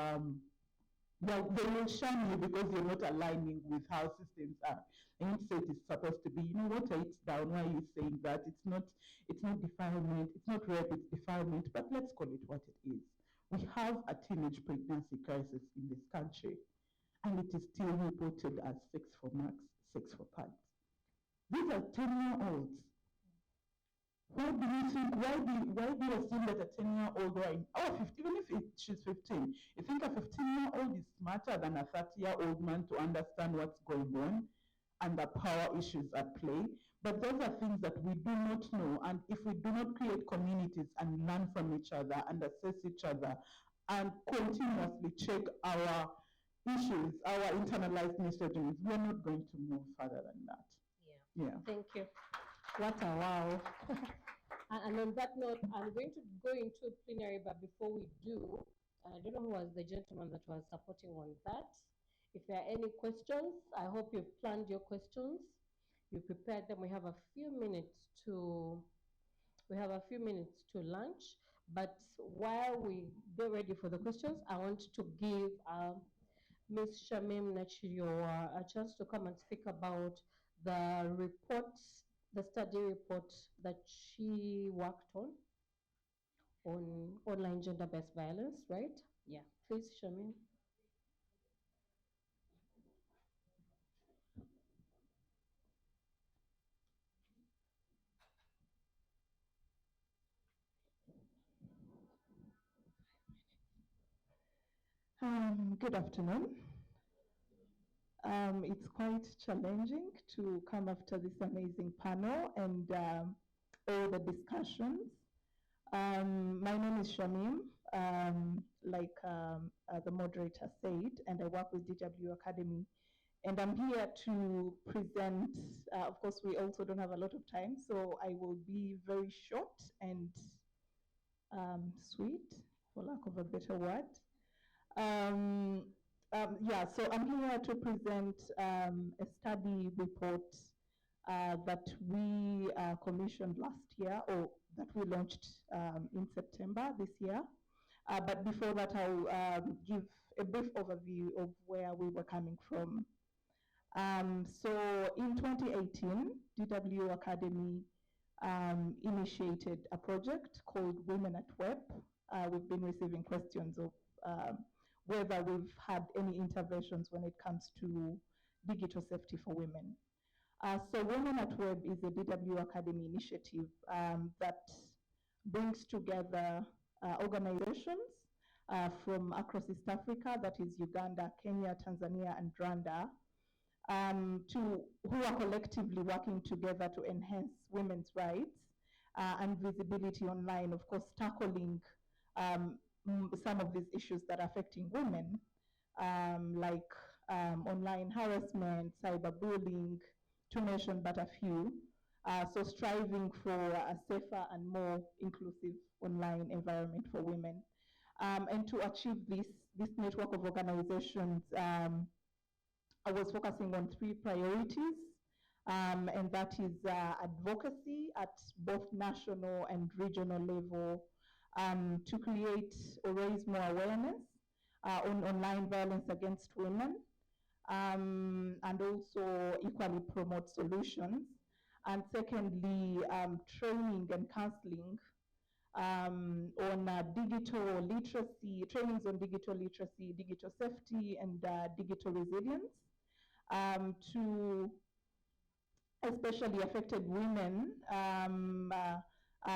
they will shun you because you're not aligning with how systems are. I didn't say it's supposed to be, you know, water it down. Why are you saying that? It's not defilement, it's not rape, it's defilement, but let's call it what it is. We have a teenage pregnancy crisis in this country, and it is still reported as sex for marks, sex for pads. These are 10-year-olds. Why do you think, why do you assume that a 10-year-old or even if she's 15, you think a 15-year-old is smarter than a 30-year-old man to understand what's going on and the power issues at play? But those are things that we do not know. And if we do not create communities and learn from each other and assess each other and continuously check our issues, our internalized misogynies, we're not going to move further than that. Yeah. Thank you. What a wow. And on that note, I'm going to go into plenary, but before we do, I don't know who was the gentleman that was supporting on that. If there are any questions, I hope you've planned your questions. You prepared them. We have a few minutes to lunch. But while we get ready for the questions, I want to give Ms. Shamim Nachiriowa a chance to come and speak about the report, the study report that she worked on online gender-based violence, right? Yeah, please, Shamim. Good afternoon. It's quite challenging to come after this amazing panel and all the discussions. My name is Shamim, the moderator said, and I work with DW Academy. And I'm here to present, of course, we also don't have a lot of time, so I will be very short and sweet, for lack of a better word. So I'm here to present a study report that we commissioned last year, or that we launched in September this year. But before that, I'll give a brief overview of where we were coming from. So in 2018, DW Academy initiated a project called Women at Web. We've been receiving questions of whether we've had any interventions when it comes to digital safety for women. So Women at Web is a DW Academy initiative that brings together organizations from across East Africa, that is Uganda, Kenya, Tanzania, and Rwanda, who are collectively working together to enhance women's rights and visibility online, of course, tackling some of these issues that are affecting women, like online harassment, cyberbullying, to mention but a few. So striving for a safer and more inclusive online environment for women. And to achieve this network of organizations, I was focusing on three priorities, and that is advocacy at both national and regional level, to create or raise more awareness on online violence against women, and also equally promote solutions. And secondly, training and counseling on digital literacy, trainings on digital literacy, digital safety, and digital resilience, to especially affected women,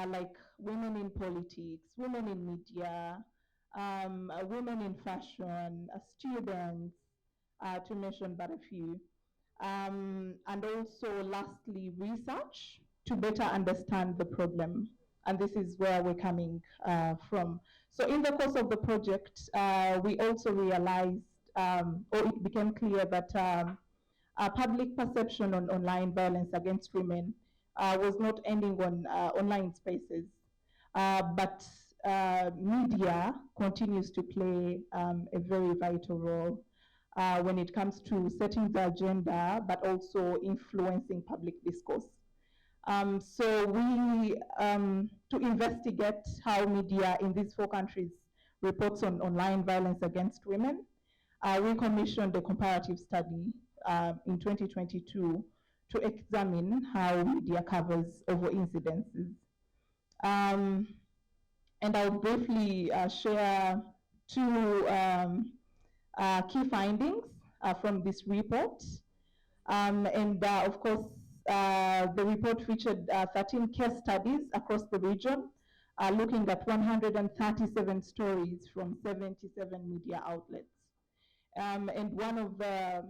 like women in politics, women in media, women in fashion, students, to mention but a few. And also, lastly, research to better understand the problem. And this is where we're coming from. So in the course of the project, we also realized, or it became clear that public perception on online violence against women was not ending on online spaces, but media continues to play a very vital role when it comes to setting the agenda, but also influencing public discourse. So we, to investigate how media in these four countries reports on online violence against women, we commissioned a comparative study in 2022 to examine how media covers over incidences. And I'll briefly share two key findings from this report. Of course, the report featured 13 case studies across the region, looking at 137 stories from 77 media outlets. And one of the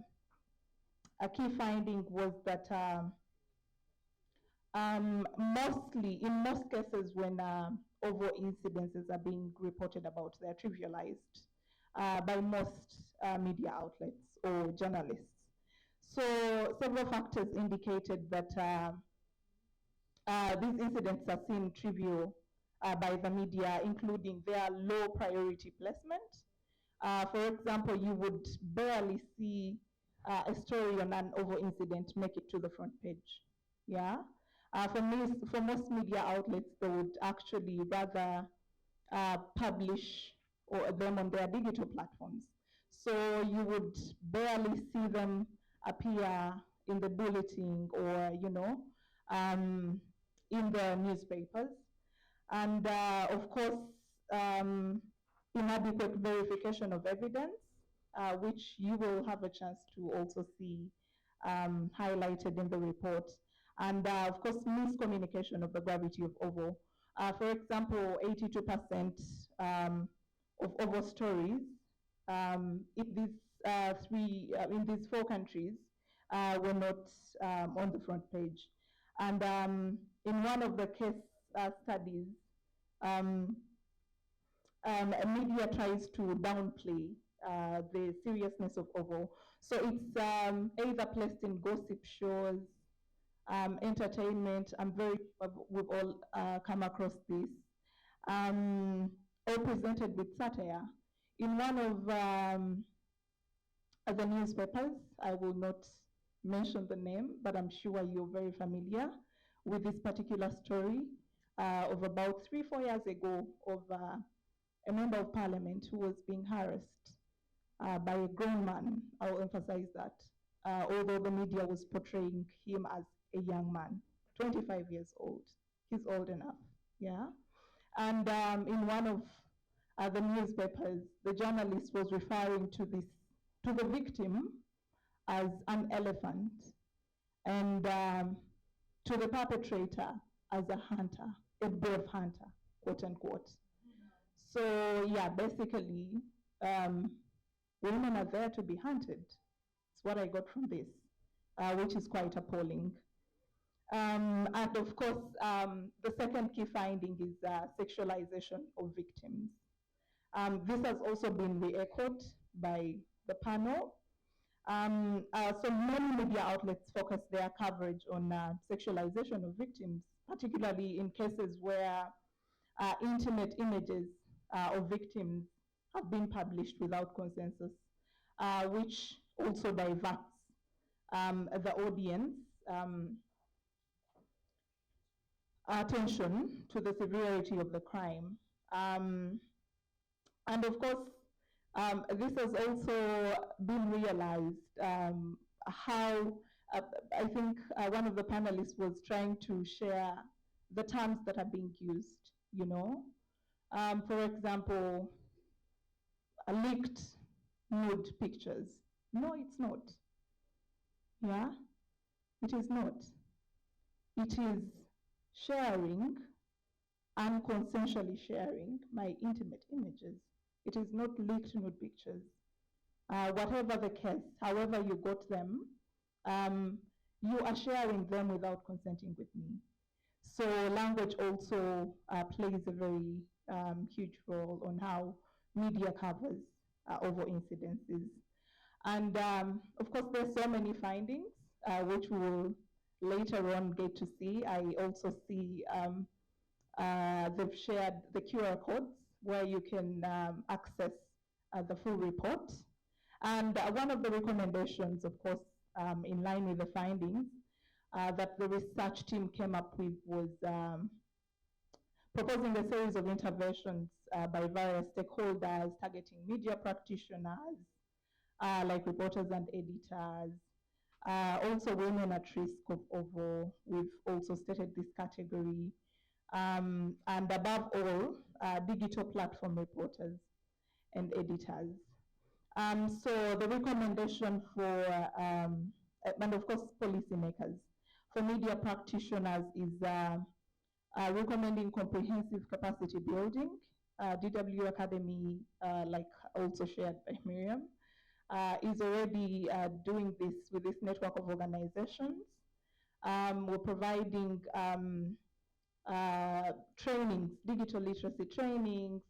key finding was that in most cases when over incidences are being reported about, they're trivialized by most media outlets or journalists. So several factors indicated that these incidents are seen trivial by the media, including their low priority placement. For example, you would barely see a story on an OVO incident make it to the front page. Yeah. For most media outlets, they would actually rather publish them on their digital platforms. So you would barely see them appear in the bulletin or, in the newspapers. And of course, inadequate verification of evidence, which you will have a chance to also see highlighted in the report. And of course, miscommunication of the gravity of OVO. For example, 82% of OVO stories in these 4 countries were not on the front page. And in one of the case studies, media tries to downplay the seriousness of OVO. So it's either placed in gossip shows, entertainment. I'm very sure we've all come across this, or presented with satire. In one of the newspapers, I will not mention the name, but I'm sure you're very familiar with this particular story of about 3-4 years ago of a member of parliament who was being harassed by a grown man. I'll emphasize that, although the media was portraying him as a young man, 25 years old. He's old enough, yeah? And in one of the newspapers, the journalist was referring to the victim as an elephant, and to the perpetrator as a hunter, a brave hunter, quote unquote. So yeah, basically, women are there to be hunted. It's what I got from this, which is quite appalling. And of course, the second key finding is sexualization of victims. This has also been re-echoed by the panel. So many media outlets focus their coverage on sexualization of victims, particularly in cases where intimate images of victims have been published without consensus, which also diverts the audience attention to the severity of the crime. And of course, this has also been realized how I think one of the panelists was trying to share the terms that are being used, For example, leaked nude pictures. No, it's not. Yeah, it is not. It is sharing, unconsensually sharing my intimate images. It is not leaked nude pictures. Whatever the case, however you got them, you are sharing them without consenting with me. So language also plays a very huge role on how media covers over incidences. And of course, there's so many findings, which we will later on get to see. I also see they've shared the QR codes where you can access the full report. And one of the recommendations, of course, in line with the findings that the research team came up with was proposing a series of interventions by various stakeholders targeting media practitioners, like reporters and editors, also women at risk of OVO. We've also stated this category. And above all, digital platform reporters and editors. So the recommendation for, and of course, policymakers, for media practitioners is recommending comprehensive capacity building. DW Academy, like also shared by Miriam, is already doing this with this network of organizations. We're providing trainings, digital literacy trainings,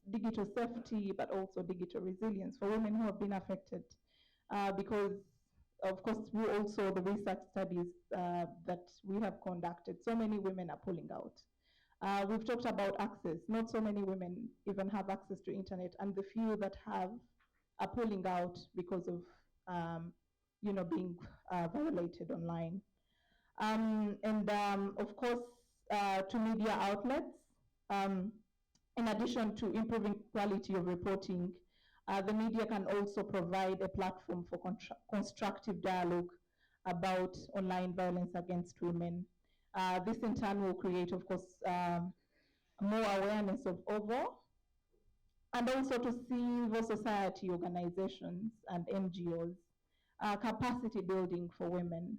digital safety, but also digital resilience for women who have been affected. Because, of course, we also, the research studies that we have conducted, so many women are pulling out. We've talked about access. Not so many women even have access to internet, and the few that have are pulling out because of, being violated online. Of course, to media outlets, um, in addition to improving quality of reporting, the media can also provide a platform for constructive dialogue about online violence against women. This in turn will create, of course, more awareness of overall, and also to civil society organizations and NGOs, capacity building for women.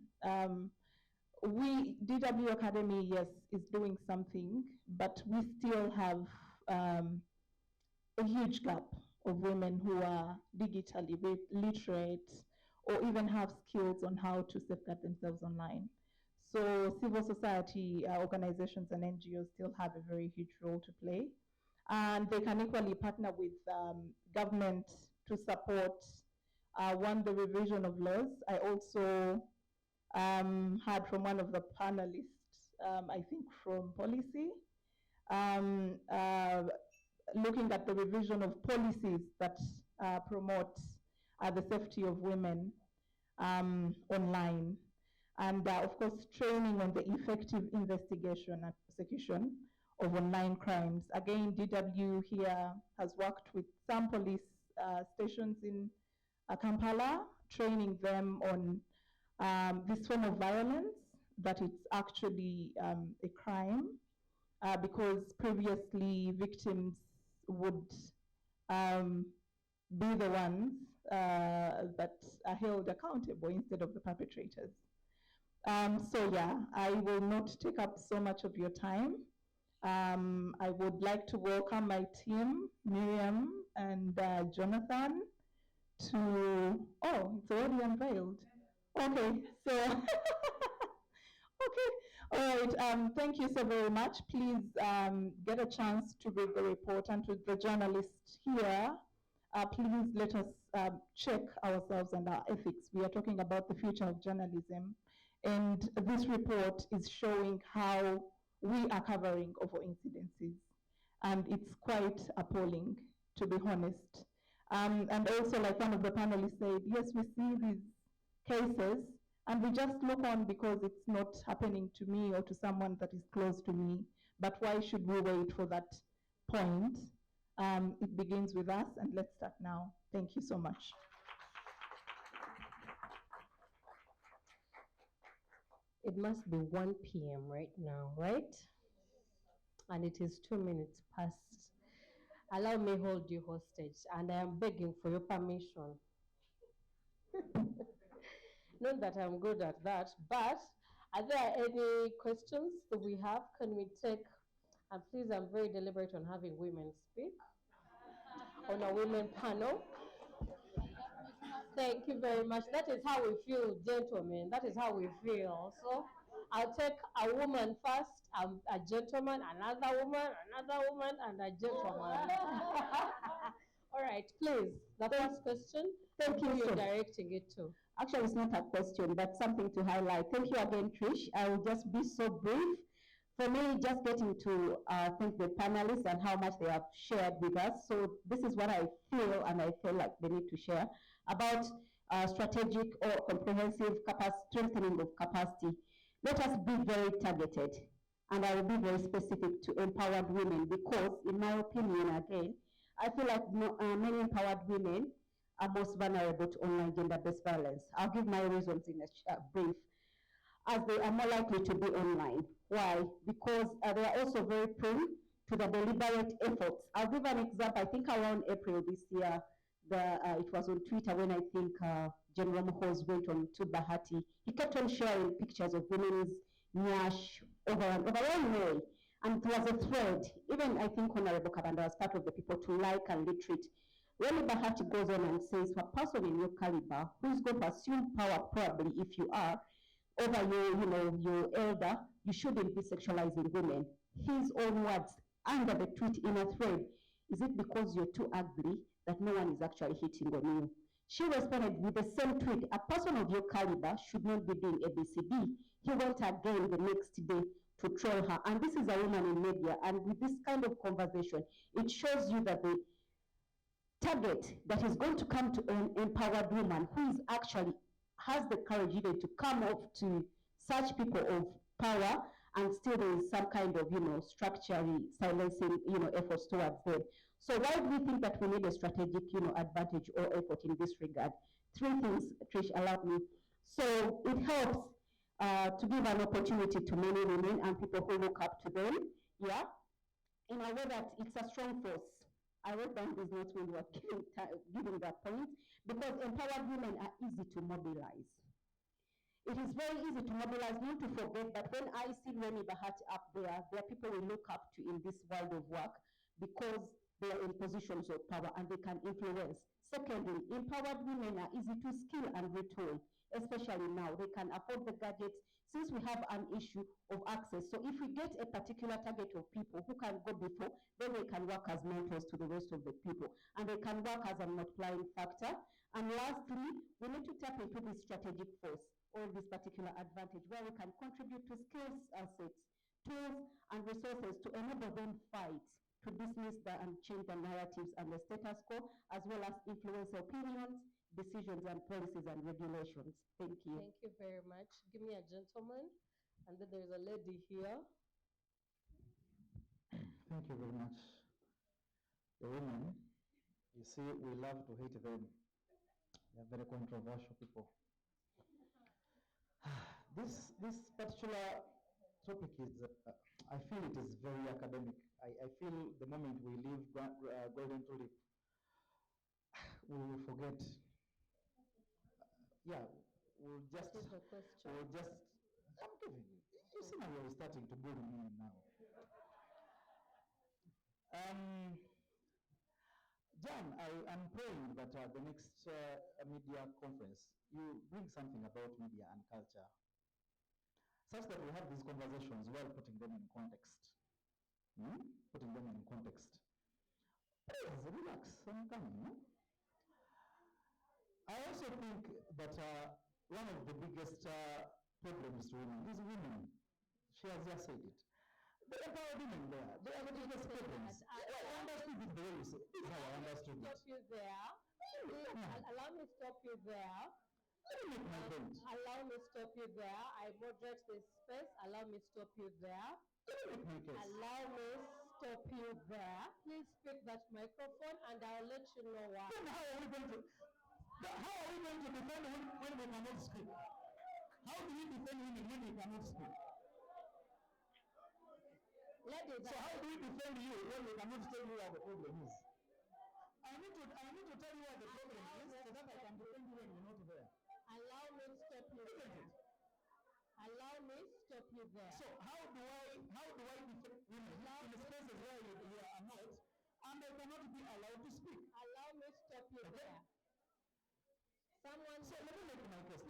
DW Academy, yes, is doing something, but we still have a huge gap of women who are digitally literate or even have skills on how to safeguard themselves online. So civil society organizations and NGOs still have a very huge role to play. And they can equally partner with government to support, one, the revision of laws. I also heard from one of the panelists, I think from policy, looking at the revision of policies that promote the safety of women online. And of course, training on the effective investigation and prosecution of online crimes. Again, DW here has worked with some police stations in Kampala, training them on this form of violence, that it's actually a crime, because previously victims would be the ones that are held accountable instead of the perpetrators. So yeah, I will not take up so much of your time. I would like to welcome my team, Miriam and Jonathan, to, oh, it's already unveiled. Okay, so, okay, all right, thank you so very much. Please get a chance to read the report, and to the journalists here, please let us check ourselves and our ethics. We are talking about the future of journalism, and this report is showing how we are covering over incidences, and it's quite appalling, to be honest. And also, like one of the panelists said, yes, we see these cases and we just look on because it's not happening to me or to someone that is close to me. But why should we wait for that point? It begins with us, and let's start now. Thank you so much. It must be 1 p.m. right now, right? And it is 2 minutes past. Allow me hold you hostage, and I am begging for your permission. Not that I'm good at that, but are there any questions that we have? Can we take, and please, I'm very deliberate on having women speak on a women panel. Thank you very much. That is how we feel, gentlemen. That is how we feel. So I'll take a woman first, a gentleman, another woman, and a gentleman. All right, please. The first question. Thank you, who you're sir. directing it to. Actually, it's not a question, but something to highlight. Thank you again, Trish. I will just be so brief. For me, just getting to thank the panelists and how much they have shared with us. So this is what I feel, and I feel like they need to share about strategic or comprehensive strengthening of capacity. Let us be very targeted, and I will be very specific to empowered women, because in my opinion, again, I feel like many empowered women are most vulnerable to online gender-based violence. I'll give my reasons in a brief, as they are more likely to be online. Why? Because they are also very prone to the deliberate efforts. I'll give an example. I think around April this year, it was on Twitter when I think General Muhoz went on to Bahati. He kept on sharing pictures of women's nyash over and over anyway. And it was a thread. Even I think Honorable Kabanda was part of the people to like and retweet. When Bahati goes on and says, for a person in your caliber who is going to assume power, probably if you are, over your elder, you shouldn't be sexualizing women. His own words under the tweet in a thread, is it because you're too ugly that no one is actually hitting on you? She responded with the same tweet, a person of your caliber should not be doing ABCD. He went again the next day to troll her. And this is a woman in media. And with this kind of conversation, it shows you that the target that is going to come to an empowered woman who is actually has the courage even to come up to such people of power, and still there is some kind of, structurally silencing, efforts towards them. So why do we think that we need a strategic, advantage or effort in this regard? Three things, Trish, allow me. So it helps to give an opportunity to many women and people who look up to them, yeah, in a way that it's a strong force. I wrote down these notes when we were giving that point, because empowered women are easy to mobilize. It is very easy to mobilize, not to forget that when I see Remy Bahati up there, there are people we look up to in this world of work because they are in positions of power and they can influence. Secondly, empowered women are easy to skill and retool, especially now. They can afford the gadgets since we have an issue of access. So if we get a particular target of people who can go before, then they can work as mentors to the rest of the people. And they can work as a multiplying factor. And lastly, we need to tap into this strategic force or this particular advantage where we can contribute to skills assets, tools, and resources to enable them fight, to dismiss and change the narratives and the status quo, as well as influence opinions, decisions, and policies and regulations. Thank you. Thank you very much. Give me a gentleman. And then there's a lady here. Thank you very much. The women, you see, we love to hate them. They're very controversial people. This particular topic is, I feel it is very academic. I feel the moment we leave Golden Tulip, we will forget. Yeah, we'll just, What is the question? we'll just, I'm giving you. You see now you're starting to bully me now. John, I am praying that the next media conference, you bring something about media and culture, such that we have these conversations while putting them in context. Putting them in context. Please, relax, I'm coming. I also think that one of the biggest problems to women is women. She has just said it. The empowered women there, they are the biggest problems. I understood it the way you say. This is how I understood it. Stop you there. Allow me to stop you there. Let me make my point. Allow me to stop you there. I moderate this space. Allow me to stop you there. Let me make my case. Allow me to stop you there. Please pick that microphone and I'll let you know why. Then how are we going to defend when we cannot speak? How do we defend women when we cannot speak? Ladies, So how do we defend you when we cannot tell you where the problem is? I need to tell you where the problem is so that I can defend you when you're not there. allow me to stop you Isn't there. it? Allow me to stop you there. So how do I defend women in spaces where you are not, and they cannot be allowed to speak? Allow me to stop you there. Someone. So let me make my case.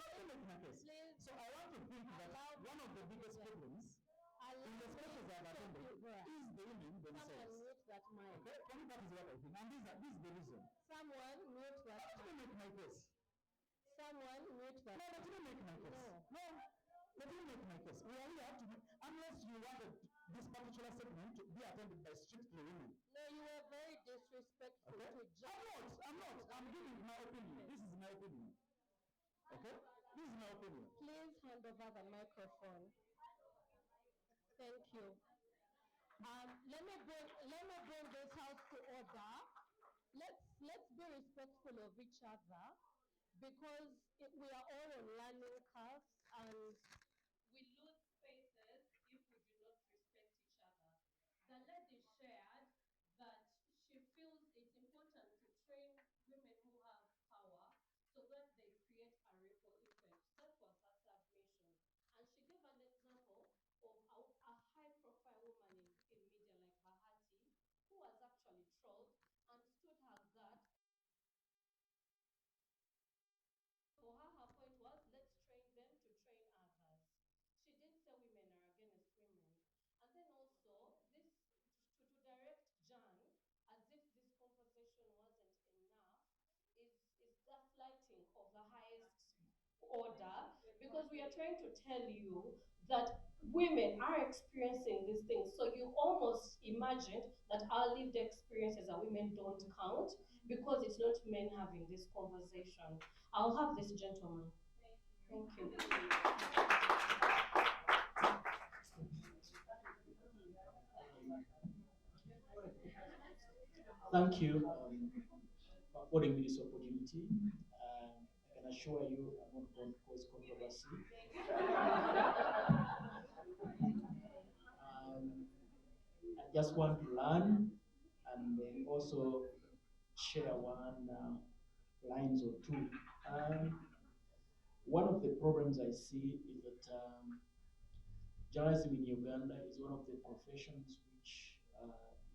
Please. So I want to think that one of the biggest problems in the spaces I've attended is the women themselves. Someone mute that mic. Okay? For me, that is what I think. And this is the reason. Someone mute that Let me make my case. Someone mute that No, let me make my case. No, let me make my case. We are here to make, unless you wanted this particular segment to be attended by strictly women. No, you were very disrespectful Okay? to judge. I'm not. I'm giving my opinion. This is my opinion. Okay? This is my opinion. Please hand over the microphone. Thank you. Let me bring this house to order. Let's be respectful of each other because we are all on learning curves and we lose spaces if we do not respect each other. The lady shared that she feels it's important to train women who have power so that they create a ripple effect. That was her submission. And she gave an example of a high-profile woman in media like Bahati, who was actually trolled and stood her ground. For her, her point was, let's train them to train others. She didn't say women are against women. And then also, this to direct Jan, as if this conversation wasn't enough, is gaslighting of the highest order, because we are trying to tell you that women are experiencing these things. So you almost imagine that our lived experiences as women don't count because it's not men having this conversation. I'll have this gentleman. Thank you. Thank you for affording me this opportunity. I can assure you I'm not going to cause controversy. I just want to learn and also share one lines or two. One of the problems I see is that journalism in Uganda is one of the professions which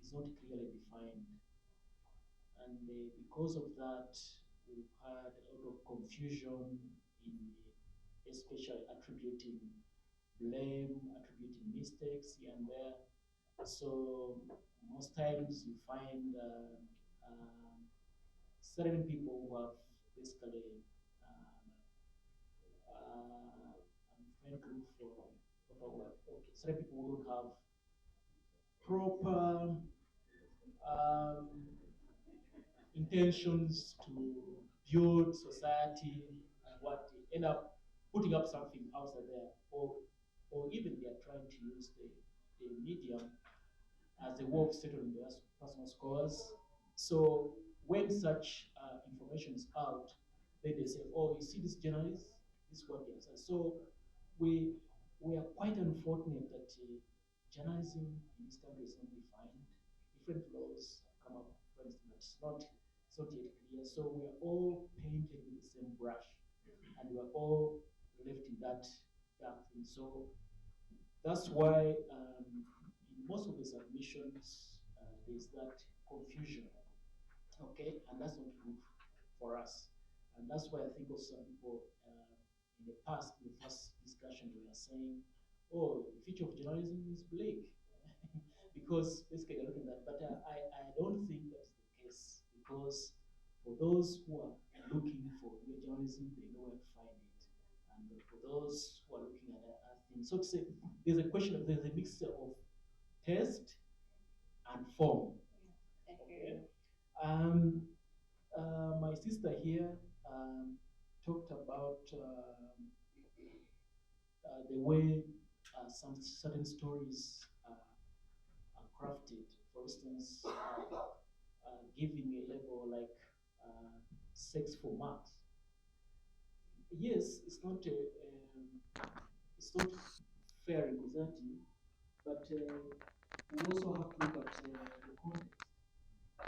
is not clearly defined. And because of that, we've had a lot of confusion in especially attributing blame, attributing mistakes here and there. So most times you find certain people who have basically I'm trying to look for proper word. Okay, certain people who don't have proper um, intentions to build society and what they end up putting up something outside there, or even they are trying to use the medium as a way of settling their personal scores. So when such information is out, then they say, "Oh, you see, this journalist, this is what they are saying." So we we are quite unfortunate that journalism in this country is not defined. Different laws have come up, for instance, but it's not yet clear. So we are all painted with the same brush, and we are all left in that dark thing. So that's why in most of the submissions, there's that confusion, okay? And that's not good for us. And that's why I think also some people in the past, in the first discussion, we were saying, oh, the future of journalism is bleak. Because basically they're looking at that. But I don't think that's the case because for those who are looking for real journalism, they know where to find it. And for those who are looking at other things, so to say, there's a question of there's a mixture of taste and form. Okay. My sister here talked about the way some certain stories are crafted. For instance, giving a label like sex for marks. Yes, it's not fair representing, but we also have to look at the context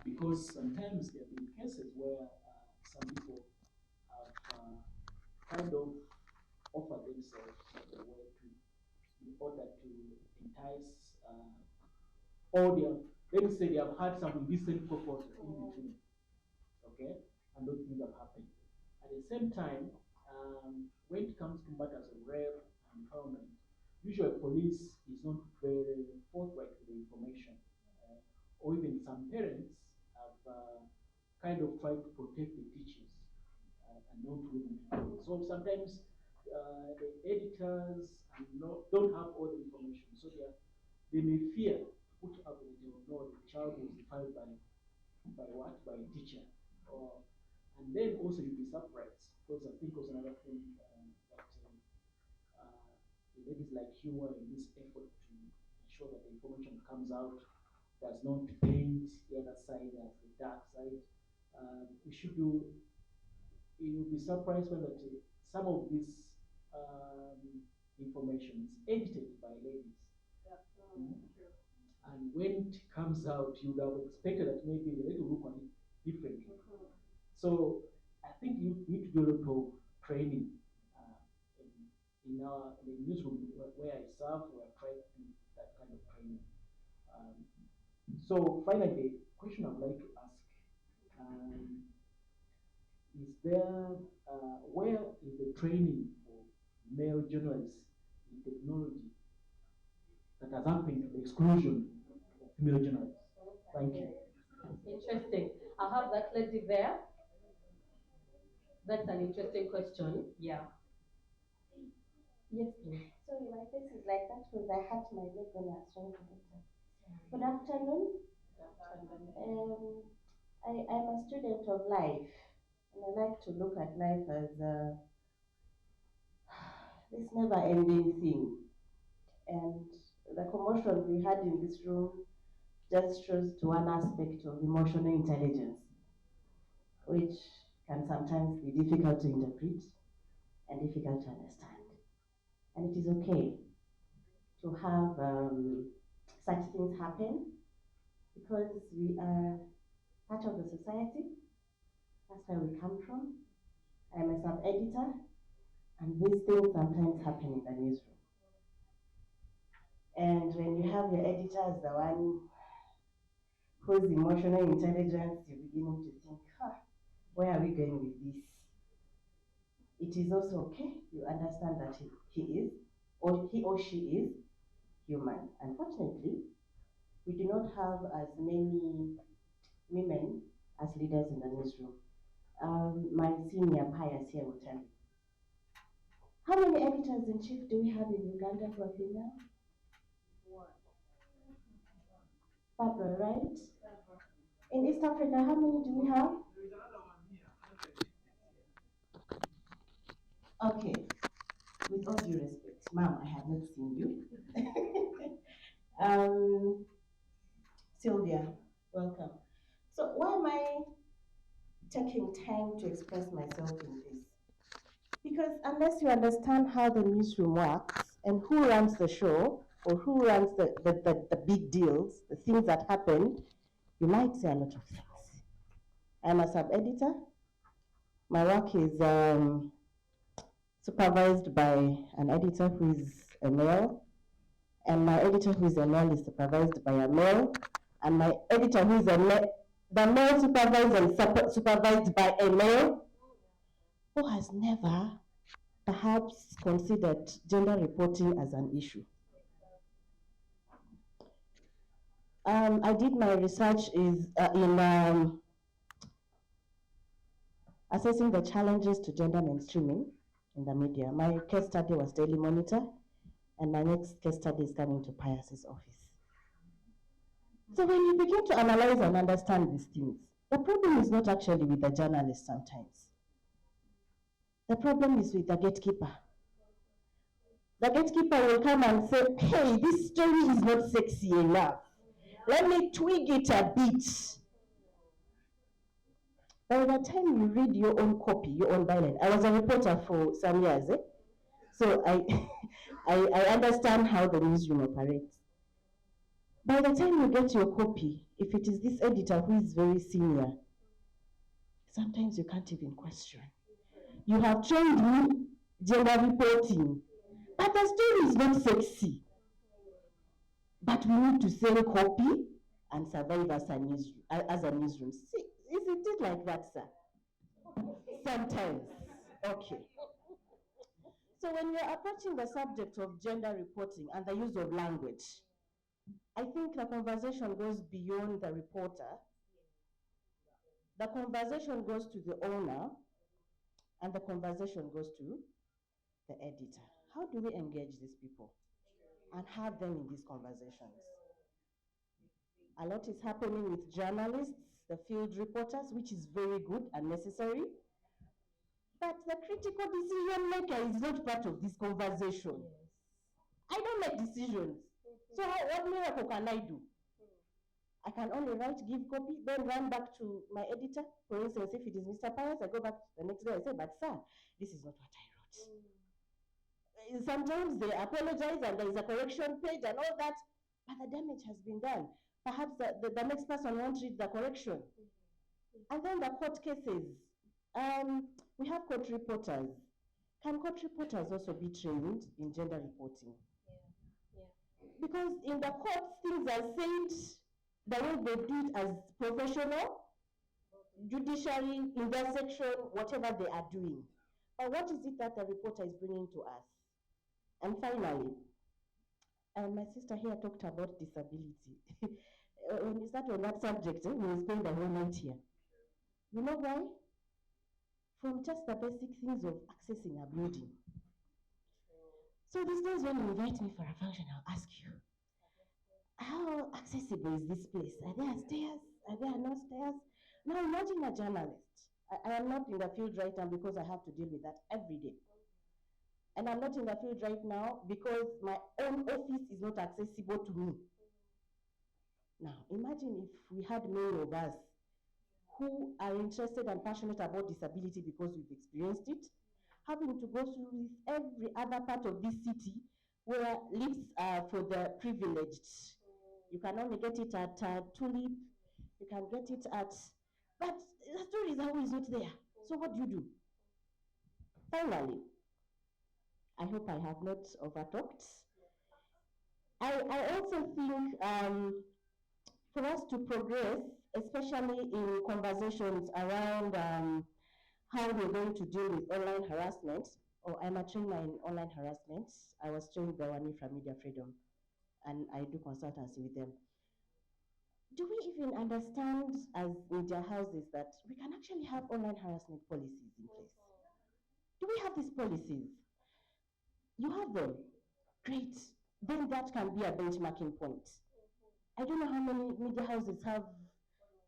because sometimes there have been cases where some people have kind of offered themselves as a way to, in order to entice all their, let me say they have had some indecent proposals in between, okay, and those things have happened. At the same time, when it comes to matters of rape and empowerment, usually police is not very forthright with the information, or even some parents have kind of tried to protect the teachers and not willing to do it. So sometimes the editors don't have all the information, so they may fear to put up that they will know the child was defiled by what? By a teacher. Or, and then also you'll be surprised, because I think was another thing that ladies like you are in this effort to ensure that the information comes out does not paint the other side as the dark side. We should do, you'll be surprised when that some of this um, information is edited by ladies. Yeah. Mm. And when it comes out, you would have expected that maybe the lady will look at it differently. So I think you need to do a lot of training in the newsroom where I serve. We are trying to do that kind of training. So finally, the question I'd like to ask is there, where is the training for male journalists in technology that has happened to the exclusion of female journalists? Thank you. Interesting. I'll have that lady there. That's an interesting question. Yeah. Yes, please. Sorry, my face is like that because I hurt my leg when I was trying to get up. Good afternoon. I'm a student of life, and I like to look at life as this never-ending thing. And the commotion we had in this room just shows to one aspect of emotional intelligence, which can sometimes be difficult to interpret and difficult to understand. And it is okay to have such things happen because we are part of the society. That's where we come from. I'm a sub editor, and these things sometimes happen in the newsroom. And when you have your editor as the one whose emotional intelligence, you're beginning to think, huh, where are we going with this? It is also okay. You understand that he is, or he or she is human. Unfortunately, we do not have as many women as leaders in the newsroom. My senior Pius here will tell you. How many editors in chief do we have in Uganda for female? Barbara, right? In East Africa, how many do we have? Okay, with all due respect, ma'am, I have not seen you. Sylvia, welcome. So why am I taking time to express myself in this? Because unless you understand how the newsroom works and who runs the show or who runs the big deals, the things that happen, you might say a lot of things. I'm a sub-editor. My work is supervised by an editor who is a male, and my editor who is a male is supervised by a male, and my editor who is a male, the male supervised and supervised by a male who has never perhaps considered gender reporting as an issue. I did my research in assessing the challenges to gender mainstreaming in the media. My case study was Daily Monitor, and my next case study is coming to Pius's office. So when you begin to analyze and understand these things, the problem is not actually with the journalist sometimes. The problem is with the gatekeeper. The gatekeeper will come and say, hey, this story is not sexy enough. Let me twig it a bit. By the time you read your own copy, your own byline, I was a reporter for some years, so I understand how the newsroom operates. By the time you get your copy, if it is this editor who is very senior, sometimes you can't even question. You have trained me gender reporting, but the story is not sexy. But we need to send copy and survive as a newsroom. See, isn't it like that, sir? Sometimes. Okay. So when we are approaching the subject of gender reporting and the use of language, I think the conversation goes beyond the reporter. The conversation goes to the owner, and the conversation goes to the editor. How do we engage these people and have them in these conversations? A lot is happening with journalists, the field reporters, which is very good and necessary. But the critical decision maker is not part of this conversation. I don't make decisions. So what miracle can I do? I can only write, give copy, then run back to my editor. For instance, if it is Mr. Pius, I go back the next day, I say, but sir, this is not what I wrote. Sometimes they apologize and there is a correction page and all that, but the damage has been done. Perhaps the next person won't read the correction. And then the court cases. We have court reporters. Can court reporters also be trained in gender reporting? Because in the courts, things are said the way they do it as professional, judiciary, in their section, whatever they are doing. But what is it that the reporter is bringing to us? And finally, my sister here talked about disability. When you start on that subject, we will spend the whole night here. You know why? From just the basic things of accessing a building. So these days when you invite me for a function, I'll ask you, how accessible is this place? Are there stairs? Are there no stairs? Now imagine a journalist. I am not in the field right now because I have to deal with that every day. And I'm not in the field right now because my own office is not accessible to me. Now, imagine if we had many of us who are interested and passionate about disability because we've experienced it, having to go through with every other part of this city where lifts are for the privileged. You can only get it at Tulip, you can get it at, but the story is always not there. So what do? Finally, I hope I have not overtalked. I also think for us to progress, especially in conversations around how we're going to deal with online harassment, or I'm a trainer in online harassment. I was trained by Wani from Media Freedom, and I do consultancy with them. Do we even understand as media houses that we can actually have online harassment policies in place? Do we have these policies? You have them. Great. Then that can be a benchmarking point. I don't know how many media houses have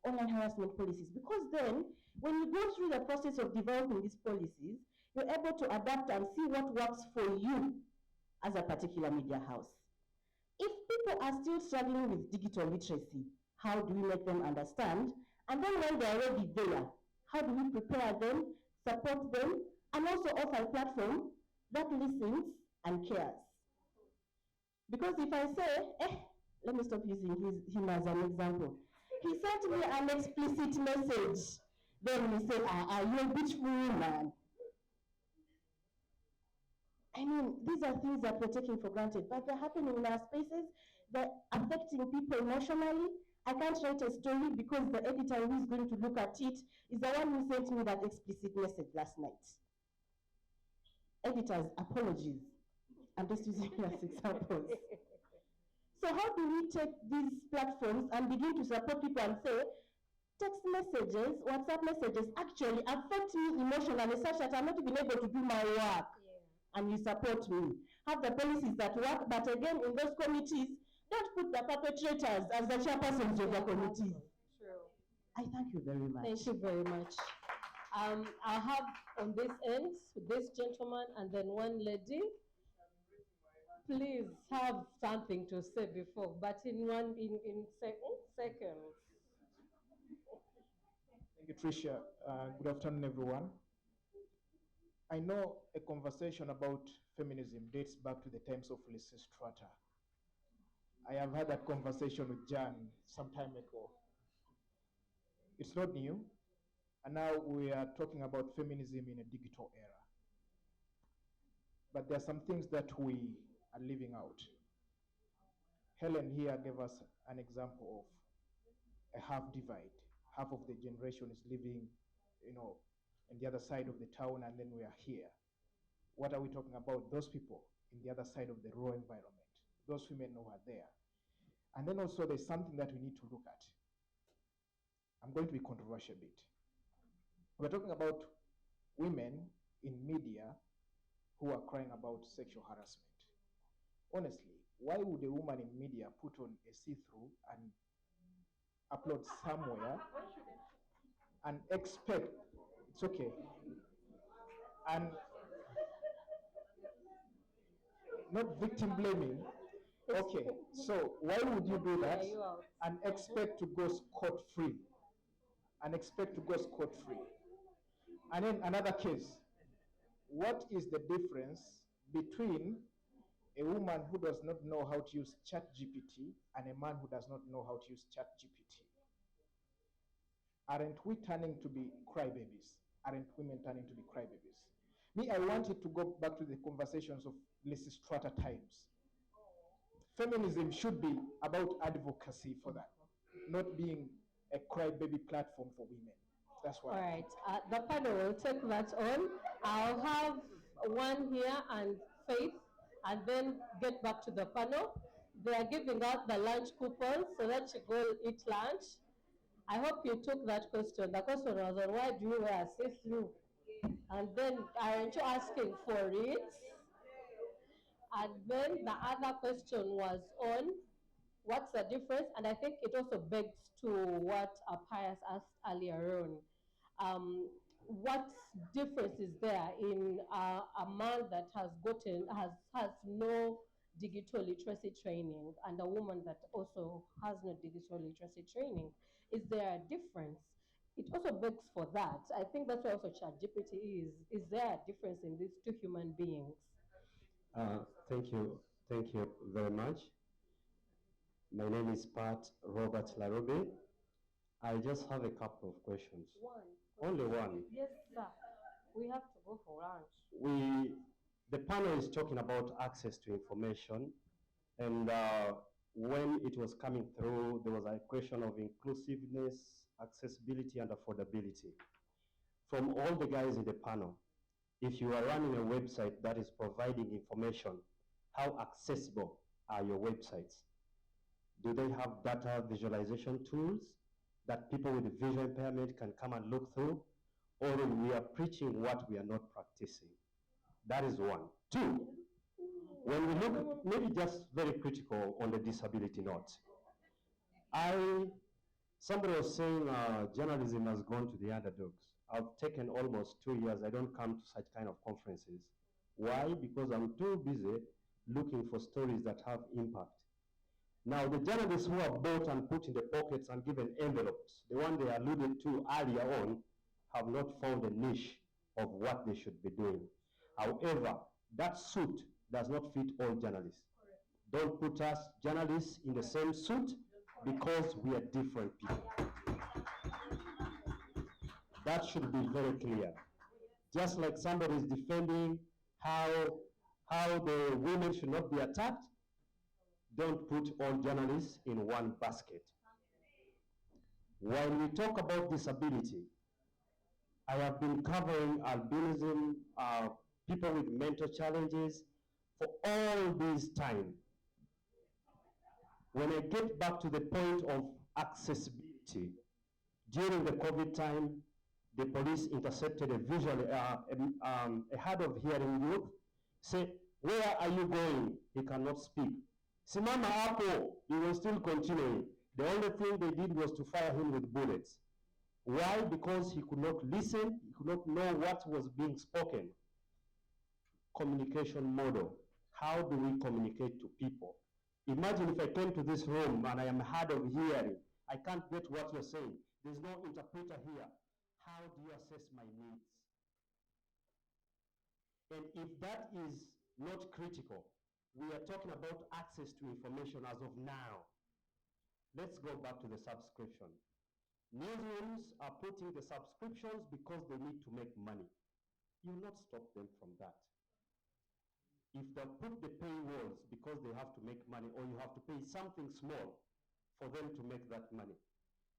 online harassment policies, because then when you go through the process of developing these policies, you're able to adapt and see what works for you as a particular media house. If people are still struggling with digital literacy, how do we make them understand? And then when they're already there, how do we prepare them, support them, and also offer a platform that listens and cares? Because if I say, let me stop using him as an example. He sent me an explicit message. Then we say, you're a beautiful woman. I mean, these are things that we're taking for granted, but they're happening in our spaces. They're affecting people emotionally. I can't write a story because the editor who is going to look at it is the one who sent me that explicit message last night. Editors, apologies. I'm just using you as examples. So how do we take these platforms and begin to support people and say, text messages, WhatsApp messages actually affect me emotionally such that I'm not even able to do my work, and you support me. Have the policies that work, but again, in those committees, don't put the perpetrators as the chairpersons of the committees. True. I thank you very much. Thank you very much. I'll have on this end, this gentleman and then one lady. Please have something to say before, but in seconds. Thank you, Tricia. Good afternoon, everyone. I know a conversation about feminism dates back to the times of Lysistrata. I have had that conversation with Jan some time ago. It's not new, and now we are talking about feminism in a digital era. But there are some things that we are leaving out. Helen here gave us an example of a half divide. Half of the generation is living, on the other side of the town, and then we are here. What are we talking about? Those people in the other side of the raw environment, those women who are there. And then also there's something that we need to look at. I'm going to be controversial a bit. We're talking about women in media who are crying about sexual harassment. Honestly, why would a woman in media put on a see-through and upload somewhere and expect, it's okay, and not victim blaming. Okay, so why would you do that and expect to go scot-free? And expect to go scot-free. And then another case, what is the difference between a woman who does not know how to use ChatGPT and a man who does not know how to use ChatGPT? Aren't we turning to be crybabies? Aren't women turning to be crybabies? Me, I wanted to go back to the conversations of Lysistrata times. Feminism should be about advocacy for that, not being a crybaby platform for women. That's why. All right, the panel will take that on. I'll have one here and Faith, and then get back to the panel. They are giving out the lunch coupons so that you go eat lunch. I hope you took that question. The question was on why do you wear see-through? And then aren't you asking for it? And then the other question was on what's the difference? And I think it also begs to what Pius asked earlier on. What difference is there in a man that has no digital literacy training and a woman that also has no digital literacy training? Is there a difference? It also begs for that. I think that's why also ChatGPT is. Is there a difference in these two human beings? Uh, Thank you. Thank you very much. My name is Pat Robert Larube. I just have a couple of questions. One. Only one. Yes, sir. We have to go for lunch. The panel is talking about access to information, and when it was coming through, there was a question of inclusiveness, accessibility, and affordability. From all the guys in the panel, if you are running a website that is providing information, how accessible are your websites? Do they have data visualization tools that people with visual impairment can come and look through? Or we are preaching what we are not practicing? That is one. Two, when we look, maybe just very critical on the disability note. Somebody was saying journalism has gone to the underdogs. I've taken almost 2 years. I don't come to such kind of conferences. Why? Because I'm too busy looking for stories that have impact. Now, the journalists who are bought and put in the pockets and given envelopes, the one they alluded to earlier on, have not found a niche of what they should be doing. However, that suit does not fit all journalists. Don't put us journalists in the same suit because we are different people. That should be very clear. Just like somebody is defending how the women should not be attacked, don't put all journalists in one basket. When we talk about disability, I have been covering albinism, people with mental challenges for all this time. When I get back to the point of accessibility, during the COVID time, the police intercepted a hard of hearing youth, say, "Where are you going?" He cannot speak. Simama hapo, he was still continuing. The only thing they did was to fire him with bullets. Why? Because he could not listen, he could not know what was being spoken. Communication model. How do we communicate to people? Imagine if I came to this room and I am hard of hearing. I can't get what you're saying. There's no interpreter here. How do you assess my needs? And if that is not critical, we are talking about access to information as of now. Let's go back to the subscription. Newsrooms are putting the subscriptions because they need to make money. You will not stop them from that. If they put the paywalls because they have to make money, or you have to pay something small for them to make that money,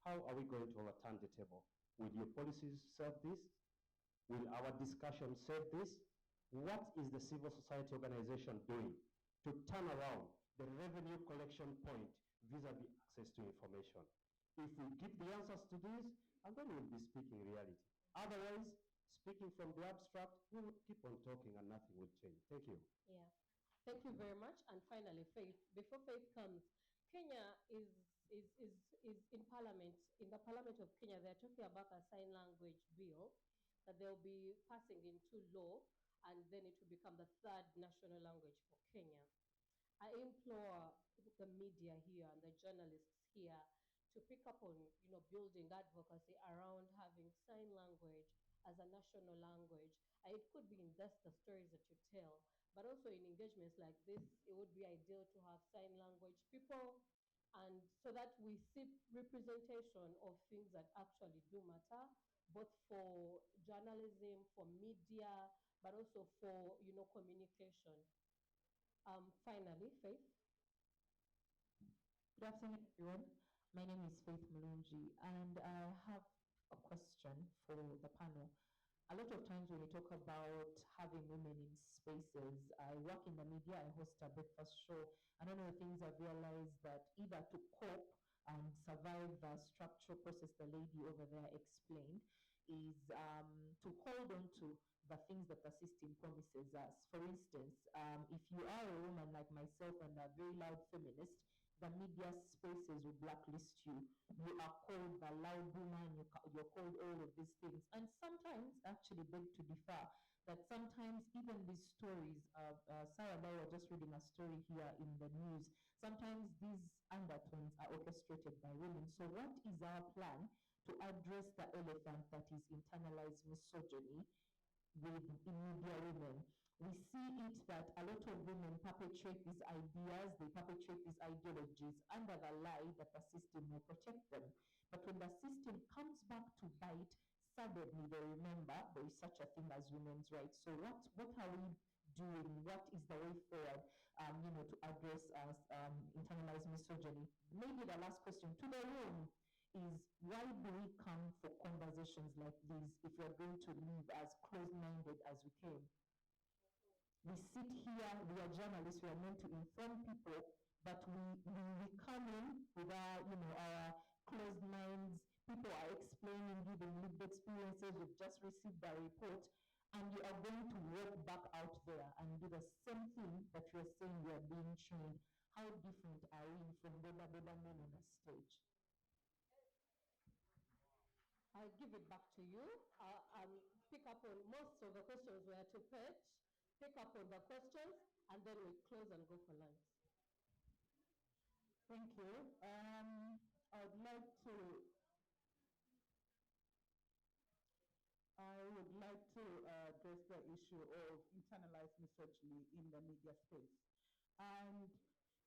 how are we going to overturn the table? Will your policies serve this? Will our discussion serve this? What is the civil society organization doing to turn around the revenue collection point vis-a-vis access to information? If we give the answers to this, and then we'll be speaking reality. Otherwise, speaking from the abstract, we will keep on talking and nothing will change. Thank you. Yeah. Thank you very much. And finally, Faith. Before Faith comes, Kenya is in Parliament. In the Parliament of Kenya, they're talking about a sign language bill that they'll be passing into law, and then it will become the third national language for Kenya. I implore the media here and the journalists here to pick up on, building advocacy around having sign language as a national language. And it could be in just the stories that you tell, but also in engagements like this, it would be ideal to have sign language people, and so that we see representation of things that actually do matter, both for journalism, for media, but also for, communication. Finally, Faith. Good afternoon, everyone. My name is Faith Mulunji, and I have a question for the panel. A lot of times when we talk about having women in spaces, I work in the media, I host a breakfast show, and one of the things I've realized that either to cope and survive the structural process the lady over there explained, is to hold on to the things that the system promises us. For instance, if you are a woman like myself and a very loud feminist, the media spaces will blacklist you. You are called the loud woman, you're called all of these things. And sometimes, actually beg to differ, that sometimes even these stories, Sarah and I were just reading a story here in the news, sometimes these undertones are orchestrated by women. So what is our plan to address the elephant that is internalized misogyny with media women? We see it that a lot of women perpetrate these ideas, they perpetrate these ideologies under the lie that the system will protect them. But when the system comes back to bite, suddenly they remember there is such a thing as women's rights. So what are we doing? What is the way forward, to address internalized misogyny? Maybe the last question to the room is, why do we come for conversations like these if we're going to live as closed-minded as we came? We sit here, we are journalists, we are meant to inform people, but we come in with our closed minds. People are explaining, giving lived experiences. We've just received a report, and you are going to walk back out there and do the same thing that you're saying you are being trained. How different are we from Boba men on a stage? I'll give it back to you. Pick up on most of the questions were to Pet. Pick up on the questions, and then we close and go for lunch. Thank you. I would like to address the issue of internalized misogyny in the media space. And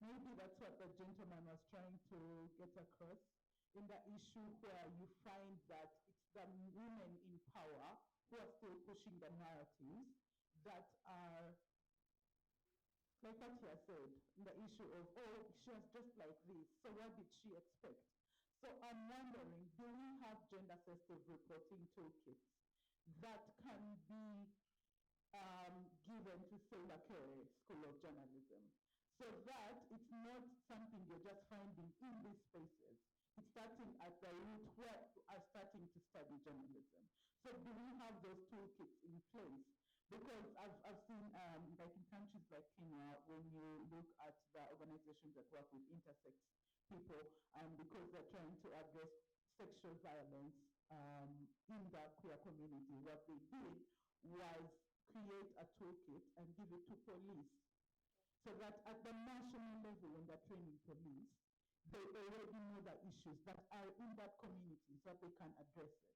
maybe that's what the gentleman was trying to get across in the issue where you find that it's the women in power who are still pushing the narratives that are, like what you said, the issue of, oh, she was just like this, so what did she expect? So I'm wondering, do we have gender-sensitive reporting toolkits that can be given to, say, the Kerry School of Journalism, so that it's not something you're just finding in these spaces? It's starting at the root where you are starting to study journalism. So do we have those toolkits in place? Because I've seen, like in countries like Kenya, when you look at the organizations that work with intersex people, because they're trying to address sexual violence in the queer community, what they did was create a toolkit and give it to police, so that at the national level, when they're training police, they already know the issues that are in that community so that they can address it.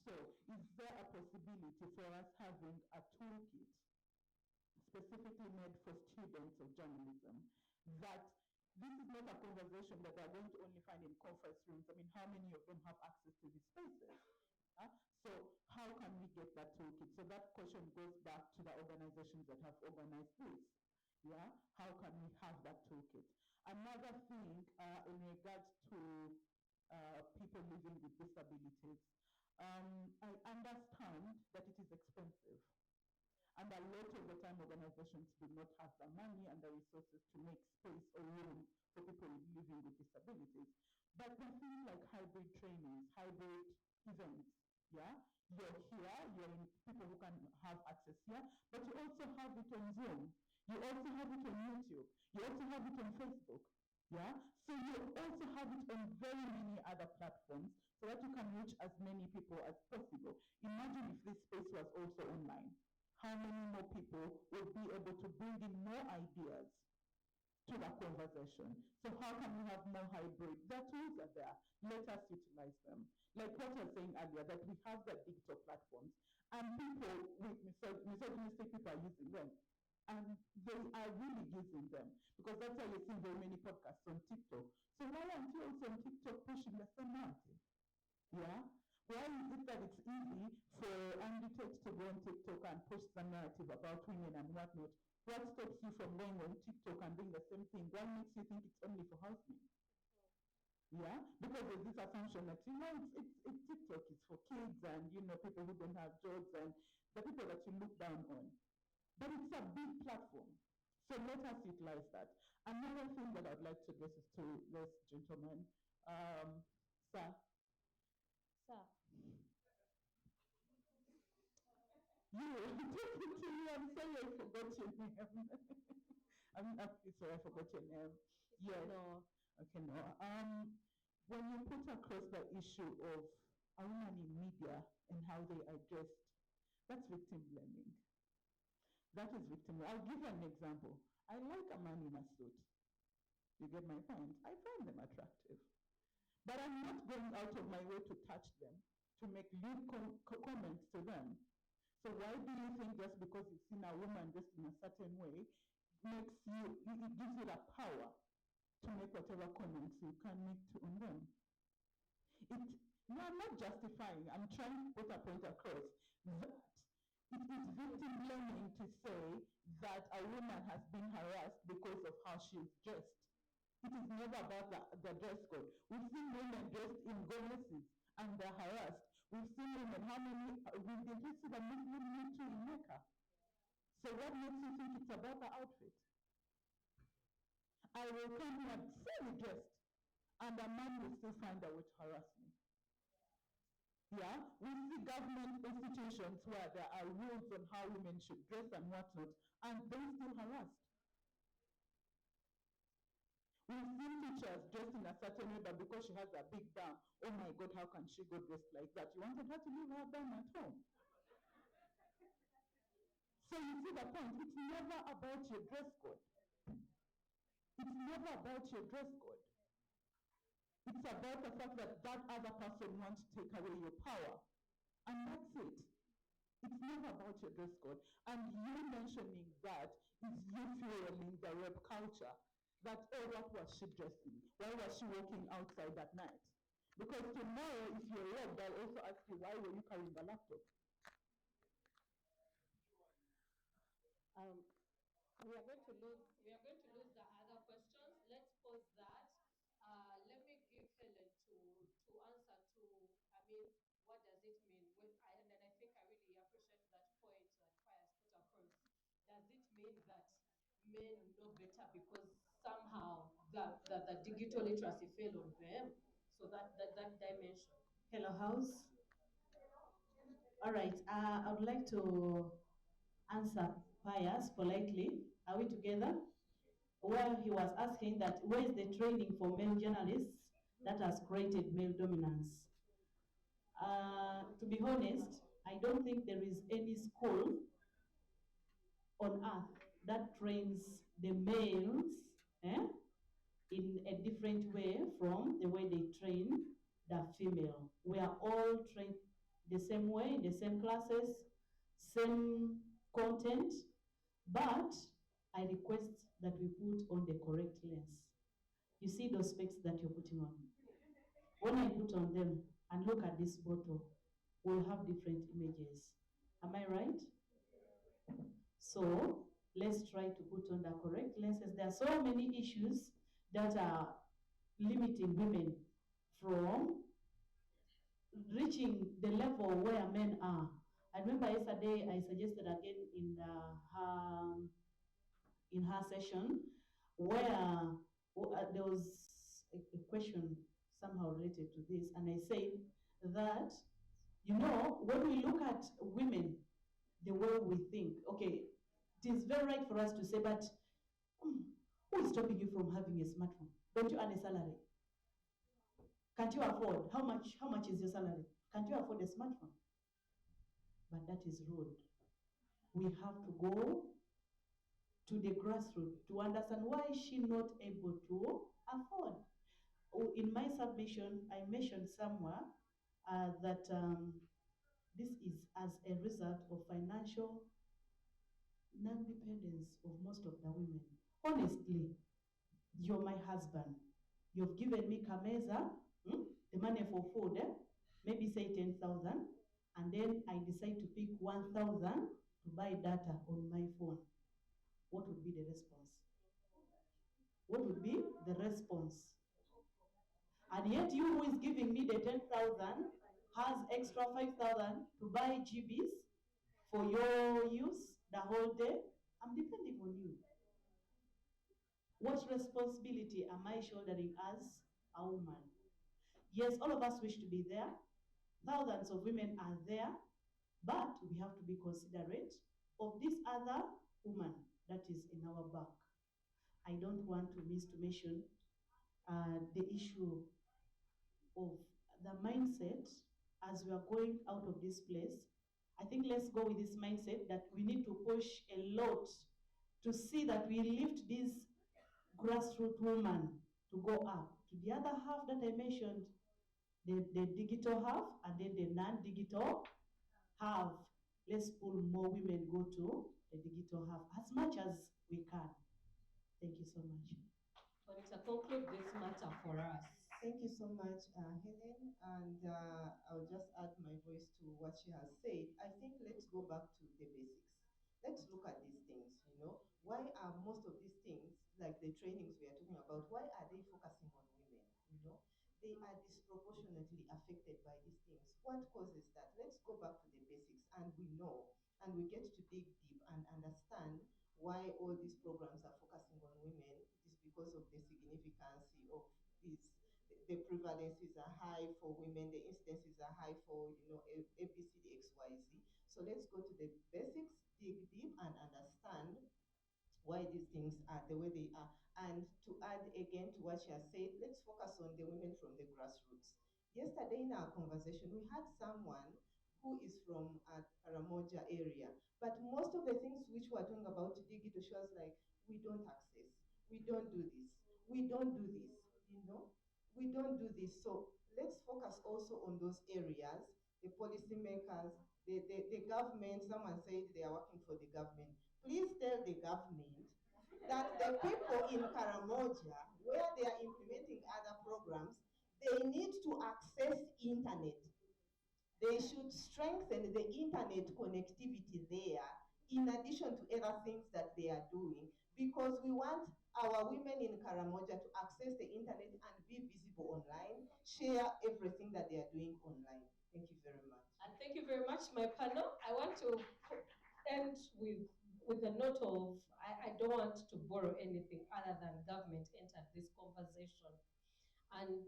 So is there a possibility for us having a toolkit specifically made for students of journalism, that this is not a conversation that they're going to only find in conference rooms? I mean, how many of them have access to these spaces? So how can we get that toolkit? So that question goes back to the organizations that have organized this. Yeah, how can we have that toolkit? Another thing in regards to people living with disabilities, I understand that it is expensive. And a lot of the time, organizations do not have the money and the resources to make space or room for people living with disabilities. But there are things like hybrid trainings, hybrid events. Yeah, you're here, you're in people who can have access here, but you also have it on Zoom. You also have it on YouTube. You also have it on Facebook. Yeah, so you also have it on very many other platforms so that you can reach as many people as possible. Imagine if this space was also online. How many more people would be able to bring in more ideas to the conversation? So how can we have more hybrid? The tools are there. Let us utilize them. Like what I was saying earlier, that we have the digital platforms, and people with misogynistic people are using them. And they are really using them, because that's why you're seeing very many podcasts on TikTok. So why aren't you also on TikTok pushing the same narrative? Yeah? Why is it that it's easy for Andy Tate to go on TikTok and push the narrative about women and whatnot? What stops you from going on TikTok and doing the same thing? What makes you think it's only for husbands? Yeah? Because there's this assumption that, it's TikTok, it's for kids and, people who don't have jobs and the people that you look down on. But it's a big platform. So let us utilize that. Another thing that I'd like to address is to this gentleman, sir. Sir. talking to you. I'm sorry I forgot your name. Sorry, I forgot your name. Yes. No. Okay, no. When you put across the issue of a woman in media and how they are dressed, that's victim blaming. That is victim. I'll give you an example. I like a man in a suit. You get my point? I find them attractive. But I'm not going out of my way to touch them, to make lewd comments to them. So why do you think just because you've seen a woman dressed in a certain way, it gives you the power to make whatever comments you can make on them? No, I'm not justifying. I'm trying to put a point across that it is victim blaming to say that a woman has been harassed because of how she is dressed. It is never about the dress code. We've seen women dressed in goddesses and they're harassed. We've seen women, we've been to the Muslim too in Mecca. So what makes you think it's about the outfit? I will come here fully dressed and a man will still find a way to harass me. Yeah, we see government institutions where there are rules on how women should dress and whatnot, and they're still harassed. We've seen teachers dressed in a certain way, but because she has a big bum, oh my God, how can she go dressed like that? You wanted her to leave her bum at home. So you see the point. It's never about your dress code. It's never about your dress code. It's about the fact that that other person wants to take away your power. And that's it. It's never about your dress code. And you mentioning that is you fueling the rap culture. That, oh, what was she dressing? Why was she walking outside at night? Because tomorrow, if you're red, they'll also ask you, why were you carrying a laptop? We are going to lose the other questions. Let's pause that. Let me give Helen to answer to, I mean, what does it mean? And then I think I really appreciate that point that Pius put across. Does it mean that men know better because somehow the digital literacy fell on them? So that dimension. Hello, house. All right. I would like to answer Pius politely. Are we together? Where he was asking that where is the training for male journalists that has created male dominance? To be honest, I don't think there is any school on earth that trains the males eh, in a different way from the way they train the female. We are all trained the same way, in the same classes, same content, but I request that we put on the correct lens. You see those specs that you're putting on. When I put on them and look at this bottle, we'll have different images. Am I right? So let's try to put on the correct lenses. There are so many issues that are limiting women from reaching the level where men are. I remember yesterday I suggested again in her session where there was a question somehow related to this, and I said that, you know, when we look at women, the way we think, okay, it is very right for us to say, but who is stopping you from having a smartphone? Don't you earn a salary? Can't you afford? How much is your salary? Can't you afford a smartphone? But that is rude. We have to go to the grassroots to understand why is she not able to afford. In my submission, I mentioned somewhere that this is as a result of financial non-dependence of most of the women. Honestly, you're my husband. You've given me Kameza, the money for food, maybe say 10,000, and then I decide to pick 1,000 to buy data on my phone. What would be the response? What would be the response? And yet you who is giving me the 10,000 has extra 5,000 to buy GBs for your use the whole day. I'm depending on you. What responsibility am I shouldering as a woman? Yes, all of us wish to be there. Thousands of women are there, but we have to be considerate of this other woman that is in our back. I don't want to miss to mention the issue of the mindset as we are going out of this place. I think let's go with this mindset that we need to push a lot to see that we lift this grassroots woman to go up. To the other half that I mentioned, the digital half and then the non-digital half. Let's pull more women go to the digital half as much as we can. Thank you so much. Bonita, conclude this matter for us. Thank you so much, Helen, and I'll just add my voice to what she has said. I think let's go back to the basics. Let's look at these things, you know. Why are most of these things, like the trainings we are talking about, why are they focusing on women, you know? They are disproportionately affected by these things. What causes that? Let's go back to the basics, and we know, and we get to dig deep and understand why all these programs are focusing on women. It is because of the significance of these, the prevalences are high for women, the incidences are high for, you know, ABCD, XYZ. So let's go to the basics, dig deep, and understand why these things are the way they are. And to add again to what she has said, let's focus on the women from the grassroots. Yesterday in our conversation, we had someone who is from Karamoja area, but most of the things which we're talking about digital, she was like, we don't access, we don't do this, we don't do this, you know, we don't do this. So let's focus also on those areas, the policymakers, the government. Someone said they are working for the government. Please tell the government that the people in Karamoja, where they are implementing other programs, they need to access internet. They should strengthen the internet connectivity there in addition to other things that they are doing, because we want our women in Karamoja to access the internet and be visible online, share everything that they are doing online. Thank you very much. And thank you very much, my panel. I want to end with a note of, I don't want to borrow anything other than government entered this conversation. And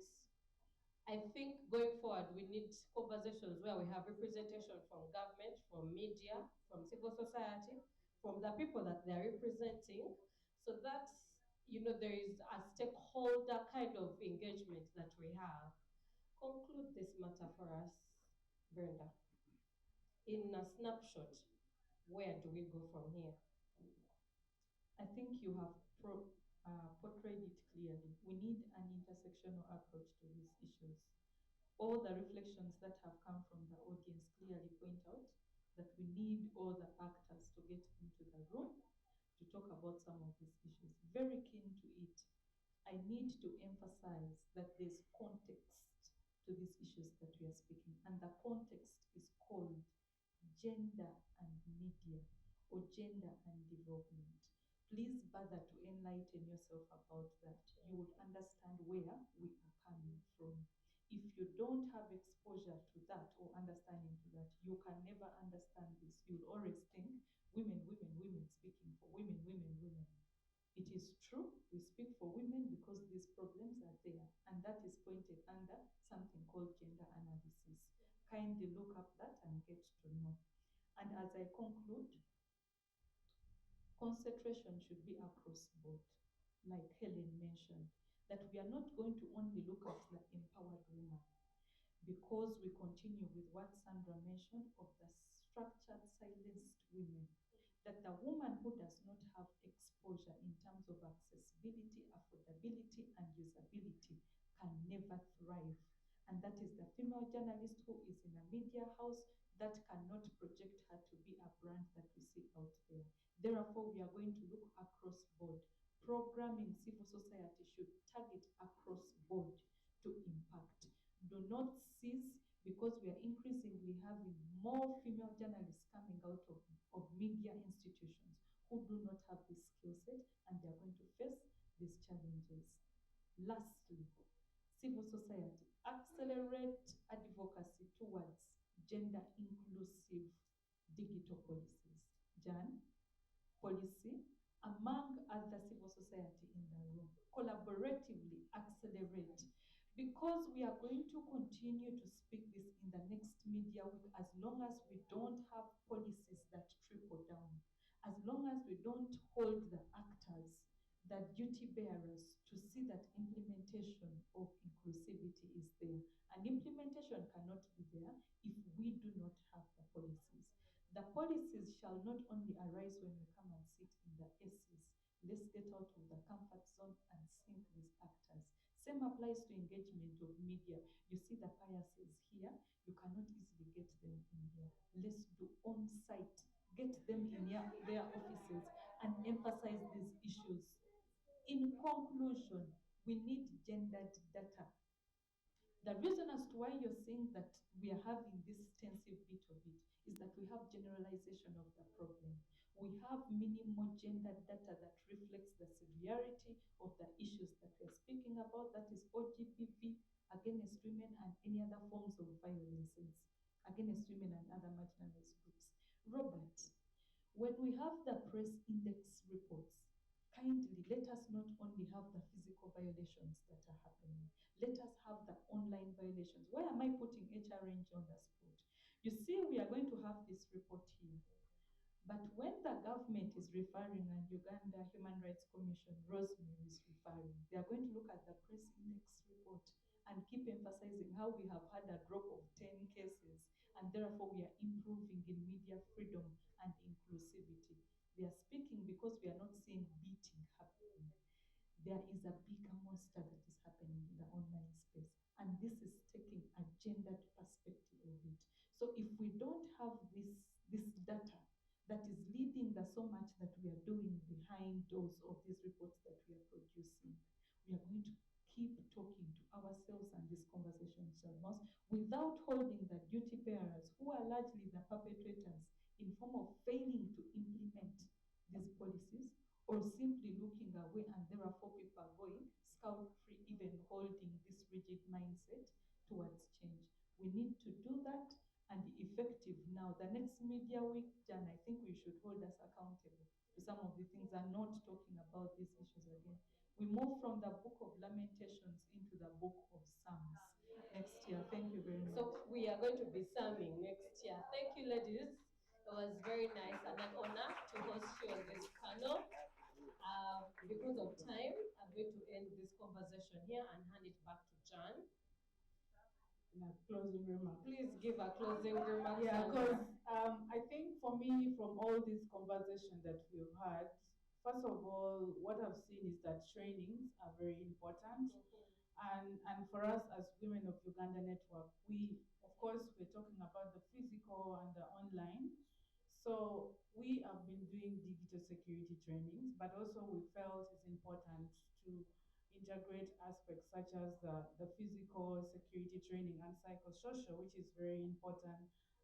I think going forward, we need conversations where we have representation from government, from media, from civil society, from the people that they're representing, so that, you know, there is a stakeholder kind of engagement that we have. Conclude this matter for us, Brenda. In a snapshot, where do we go from here? I think you have portrayed it clearly. We need an intersectional approach to these issues. All the reflections that have come from the audience clearly point out that we need all the actors to get into the room to talk about some of these issues. Very keen to it. I need to emphasize that there's context to these issues that we are speaking, and the context is called gender and media, or gender and development. Please bother to enlighten yourself about that. You would understand where we are coming from. If you don't have exposure to that or understanding to that, you can never understand this. You'll always think women, women, women, speaking for women, women, women. It is true, we speak for women because these problems are there, and that is pointed under something called gender analysis. Kindly look up that and get to know. And as I conclude, concentration should be across board, like Helen mentioned, that we are not going to only look at the empowered woman, because we continue with what Sandra mentioned of the structured silenced women, that the woman who does not have exposure in terms of accessibility, affordability, and usability can never thrive. And that is the female journalist who is in a media house that cannot project her to be a brand that we see out there. Therefore, we are going to look across board. Programming civil society should target across board to impact. Do not cease, because we are increasingly having more female journalists coming out of media institutions who do not have this skill set, and they are going to face these challenges. Lastly, civil society, accelerate advocacy towards gender inclusive digital policies. Jan, policy, among other civil society in the room, collaboratively accelerate, because we are going to continue to speak this in the next media week as long as we don't have policies that trickle down. as long as we don't hold the actors, the duty bearers, to see that implementation of inclusivity is there. And implementation cannot be there if we do not have the policies. The policies shall not only arise when we come and sit in the ACs. Let's get out of the comfort zone and sync these actors. Same applies to engagement of media. You see the biases here, you cannot easily get them in here. Let's do on-site, get them in their offices and emphasize these issues. In conclusion, we need gendered data. The reason as to why you're seeing that we are having this extensive bit of it is that we have generalization of the problem. We have minimal gender data that reflects the severity of the issues that we're speaking about, that is OGPV against women and any other forms of violences against women and other marginalized groups. Robert, when we have the press index reports, kindly let us not only have the physical violations that are happening, let us have the online violations. Why am I putting HRNG on the spot? You see, we are going to have this report here. But when the government is referring and Uganda Human Rights Commission, Rosemary is referring, they are going to look at the press index report and keep emphasizing how we have had a drop of 10 cases and therefore we are improving in media freedom and inclusivity. They are speaking because we are not seeing beating happening. There is a bigger monster that is happening in the online space. And this is taking a gendered perspective of it. So if we don't have this data that is leading the so much that we are doing behind those of these reports that we are producing, we are going to keep talking to ourselves and this conversation shall not, without holding the duty bearers who are largely the perpetrators in form of failing to implement these policies or simply looking away and therefore people are going scout free, even holding this rigid mindset towards change. We need to do that and be effective now. The next media week, Jan, I think we should hold us accountable to some of the things and not talking about these issues again. We move from the book of Lamentations into the book of Psalms next year. Thank you very much. So we are going to be serving next year. Thank you, ladies. It was very nice and an honor to host you on this panel. Because of time, I'm going to end this conversation here and hand it back to John. Closing remark. Please give a closing remark. Yeah, because I think for me, from all this conversation that we've had, first of all, what I've seen is that trainings are very important. And for us as Women of Uganda Network, we, of course, we're talking about the physical and the online. So we have been doing digital security trainings, but also we felt it's important to integrate aspects such as the physical security training and psychosocial, which is very important.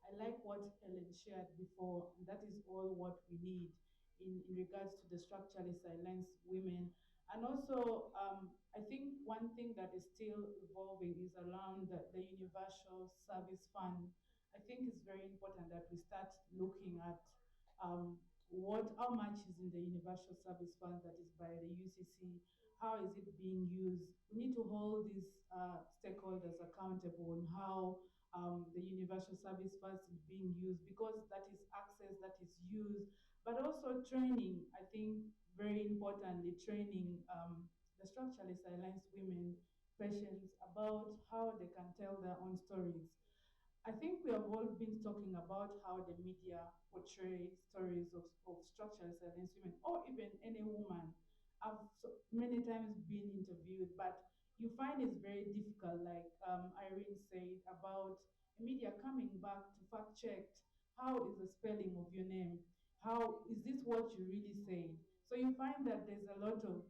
I like what Helen shared before, and that is all what we need in regards to the structurally silenced women. And also, I think one thing that is still evolving is around the Universal Service Fund. I think it's very important that we start looking at how much is in the Universal Service Fund that is by the UCC, how is it being used. We need to hold these stakeholders accountable on how the Universal Service Fund is being used, because that is access that is used, but also training. I think very importantly, training the structurally silenced women patients about how they can tell their own stories. I think we have all been talking about how the media portray stories of structurally silenced women, or even any woman. I've many times been interviewed, but you find it's very difficult, like Irene said, about media coming back to fact check how is the spelling of your name, how is this what you really said. So you find that there's a lot of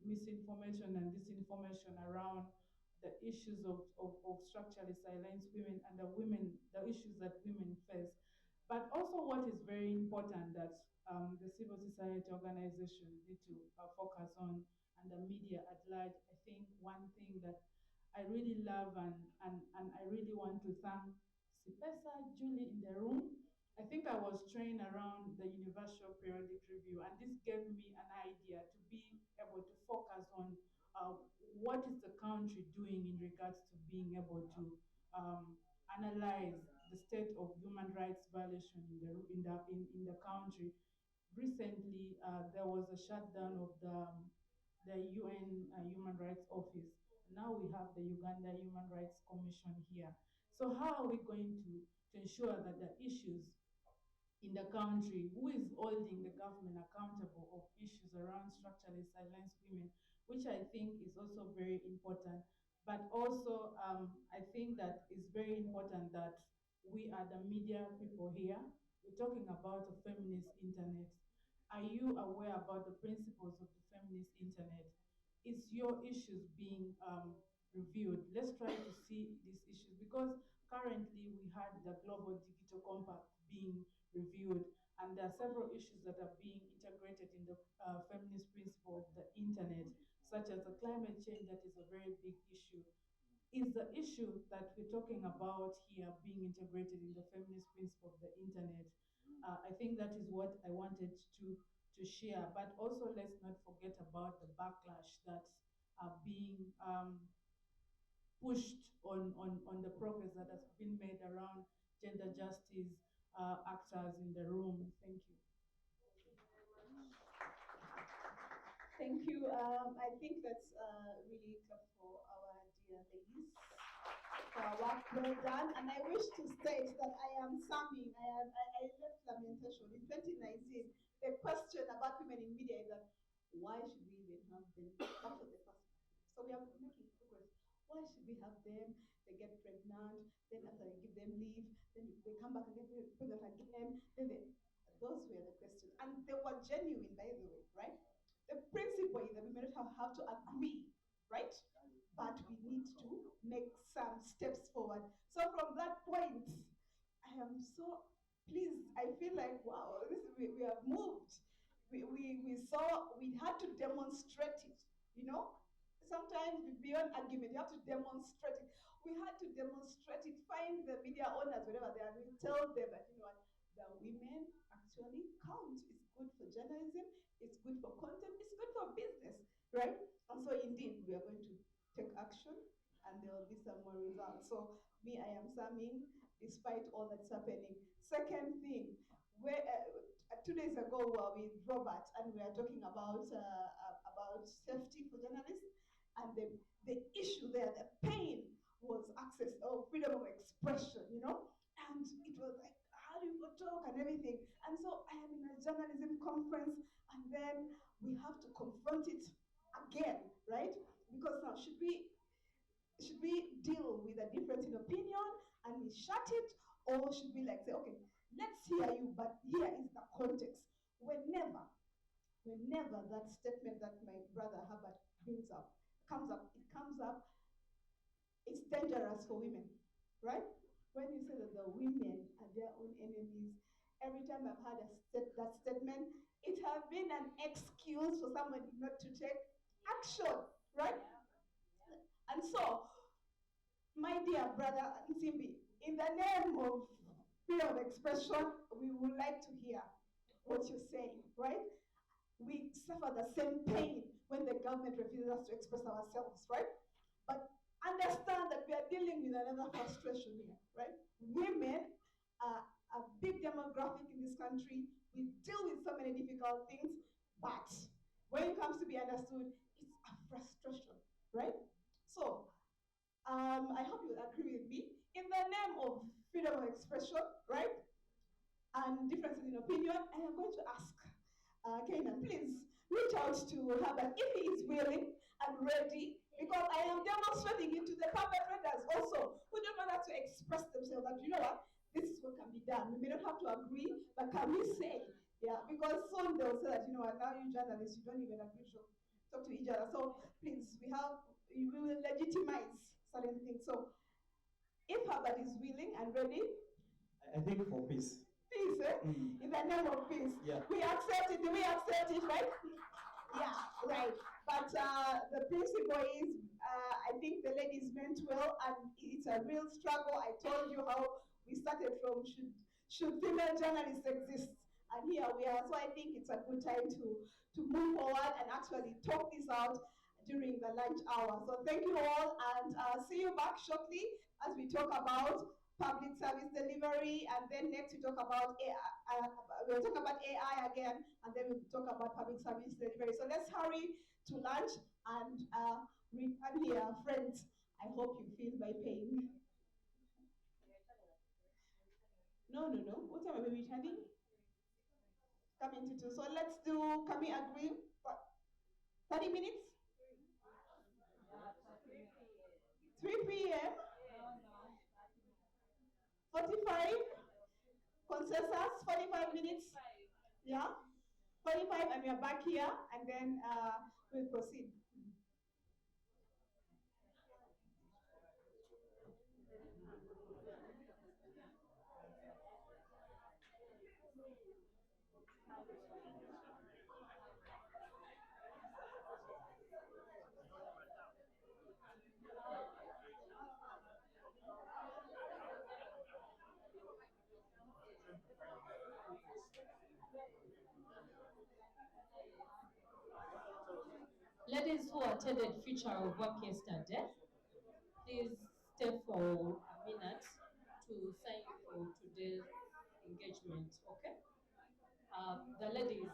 misinformation and disinformation around the issues of structurally silenced women and the issues that women face. But also what is very important that the civil society organizations need to focus on, and the media at large. I think one thing that I really love and I really want to thank Sipesa, Julie in the room. I think I was trained around the Universal Periodic Review, and this gave me an idea to be able to focus on what is the country doing in regards to being able to analyze the state of human rights violation in the country. recently there was a shutdown of the UN Human Rights Office. Now we have the Uganda Human Rights Commission here. So how are we going to ensure that the issues in the country, who is holding the government accountable of issues around structurally silenced women, which I think is also very important. But also, I think that it's very important that we are the media people here. We're talking about a feminist internet. Are you aware about the principles of the feminist internet? Is your issues being reviewed? Let's try to see these issues because currently we had the Global Digital Compact being reviewed, and there are several issues that are being integrated in the feminist principle of the internet, such as the climate change that is a very big issue. Is the issue that we're talking about here being integrated in the feminist principle of the internet? I think that is what I wanted to share. But also, let's not forget about the backlash that are being pushed on the progress that has been made around gender justice actors in the room. Thank you. Thank you. I think that's really clap for our dear ladies for our work well done. And I wish to state that I am Sami. I left Lamentation in 2019. The question about women in media is that why should we even have them? That was the first. So we are making progress. Why should we have them? They get pregnant, then after you give them leave, then they come back again, pregnant again, then they, those were the questions. And they were genuine, by the way, right? The principle is that we may not have to agree, right? But we need to make some steps forward. So from that point, I am so pleased. I feel like, wow, we have moved. We saw, we had to demonstrate it, you know? Sometimes beyond argument, you have to demonstrate it. We had to demonstrate it, find the media owners, wherever they are, we tell them that, you know what, the women actually count. It's good for journalism, it's good for content, it's good for business, right? And so indeed, we are going to take action and there will be some more results. So me, I am Samin, despite all that's happening. Second thing, where 2 days ago we were with Robert and we are talking about safety for journalists, and the issue there, the pain was access or freedom of expression, you know, and it was like, how do you talk and everything? And so I am in a journalism conference, and then we have to confront it again, right? Because now should we deal with a difference in opinion and we shut it, or should we like say, okay, let's hear you, but here is the context. Whenever that statement that my brother Herbert brings up comes up, it's dangerous for women, right? When you say that the women are their own enemies, every time I've had that statement, it has been an excuse for somebody not to take action, right? And so, my dear brother Nsimbi, in the name of freedom of expression, we would like to hear what you're saying, right? We suffer the same pain when the government refuses us to express ourselves, right? But understand that we are dealing with another frustration here, right? Women are a big demographic in this country. We deal with so many difficult things, but when it comes to be understood, it's a frustration, right? So, I hope you agree with me. In the name of freedom of expression, right? And differences in opinion, I am going to ask Kanan, please reach out to Herbert if he is willing and ready, because I am demonstrating it to the perpetrators also who don't want us to express themselves that, you know what, this is what can be done. We may not have to agree, but can we say? Yeah, because soon they'll say that, you know what, now you journalists, you don't even agree to talk to each other. So please, we will legitimize certain things. So if Herbert is willing and ready, I think for peace. Peace, eh? In the name of peace. Yeah. We accept it. Do we accept it, right? Yeah, right. But the principle is, I think the ladies meant well, and it's a real struggle. I told you how we started from should female journalists exist, and here we are. So I think it's a good time to move forward and actually talk this out during the lunch hour. So thank you all, and see you back shortly as we talk about public service delivery, and then next we talk about AI, we'll talk about AI again, and then we'll talk about public service delivery. So let's hurry to lunch, and I'm here, friends. I hope you feel my pain. No, no, no. What time are we returning? Coming to 2. So let's do, can we agree? What, 30 minutes? 3 p.m. 45? Consensus? 45 minutes? Yeah? 45, and we are back here, and then we'll proceed. Ladies who attended Future of Work yesterday, please stay for a minute to sign for today's engagement, okay? The ladies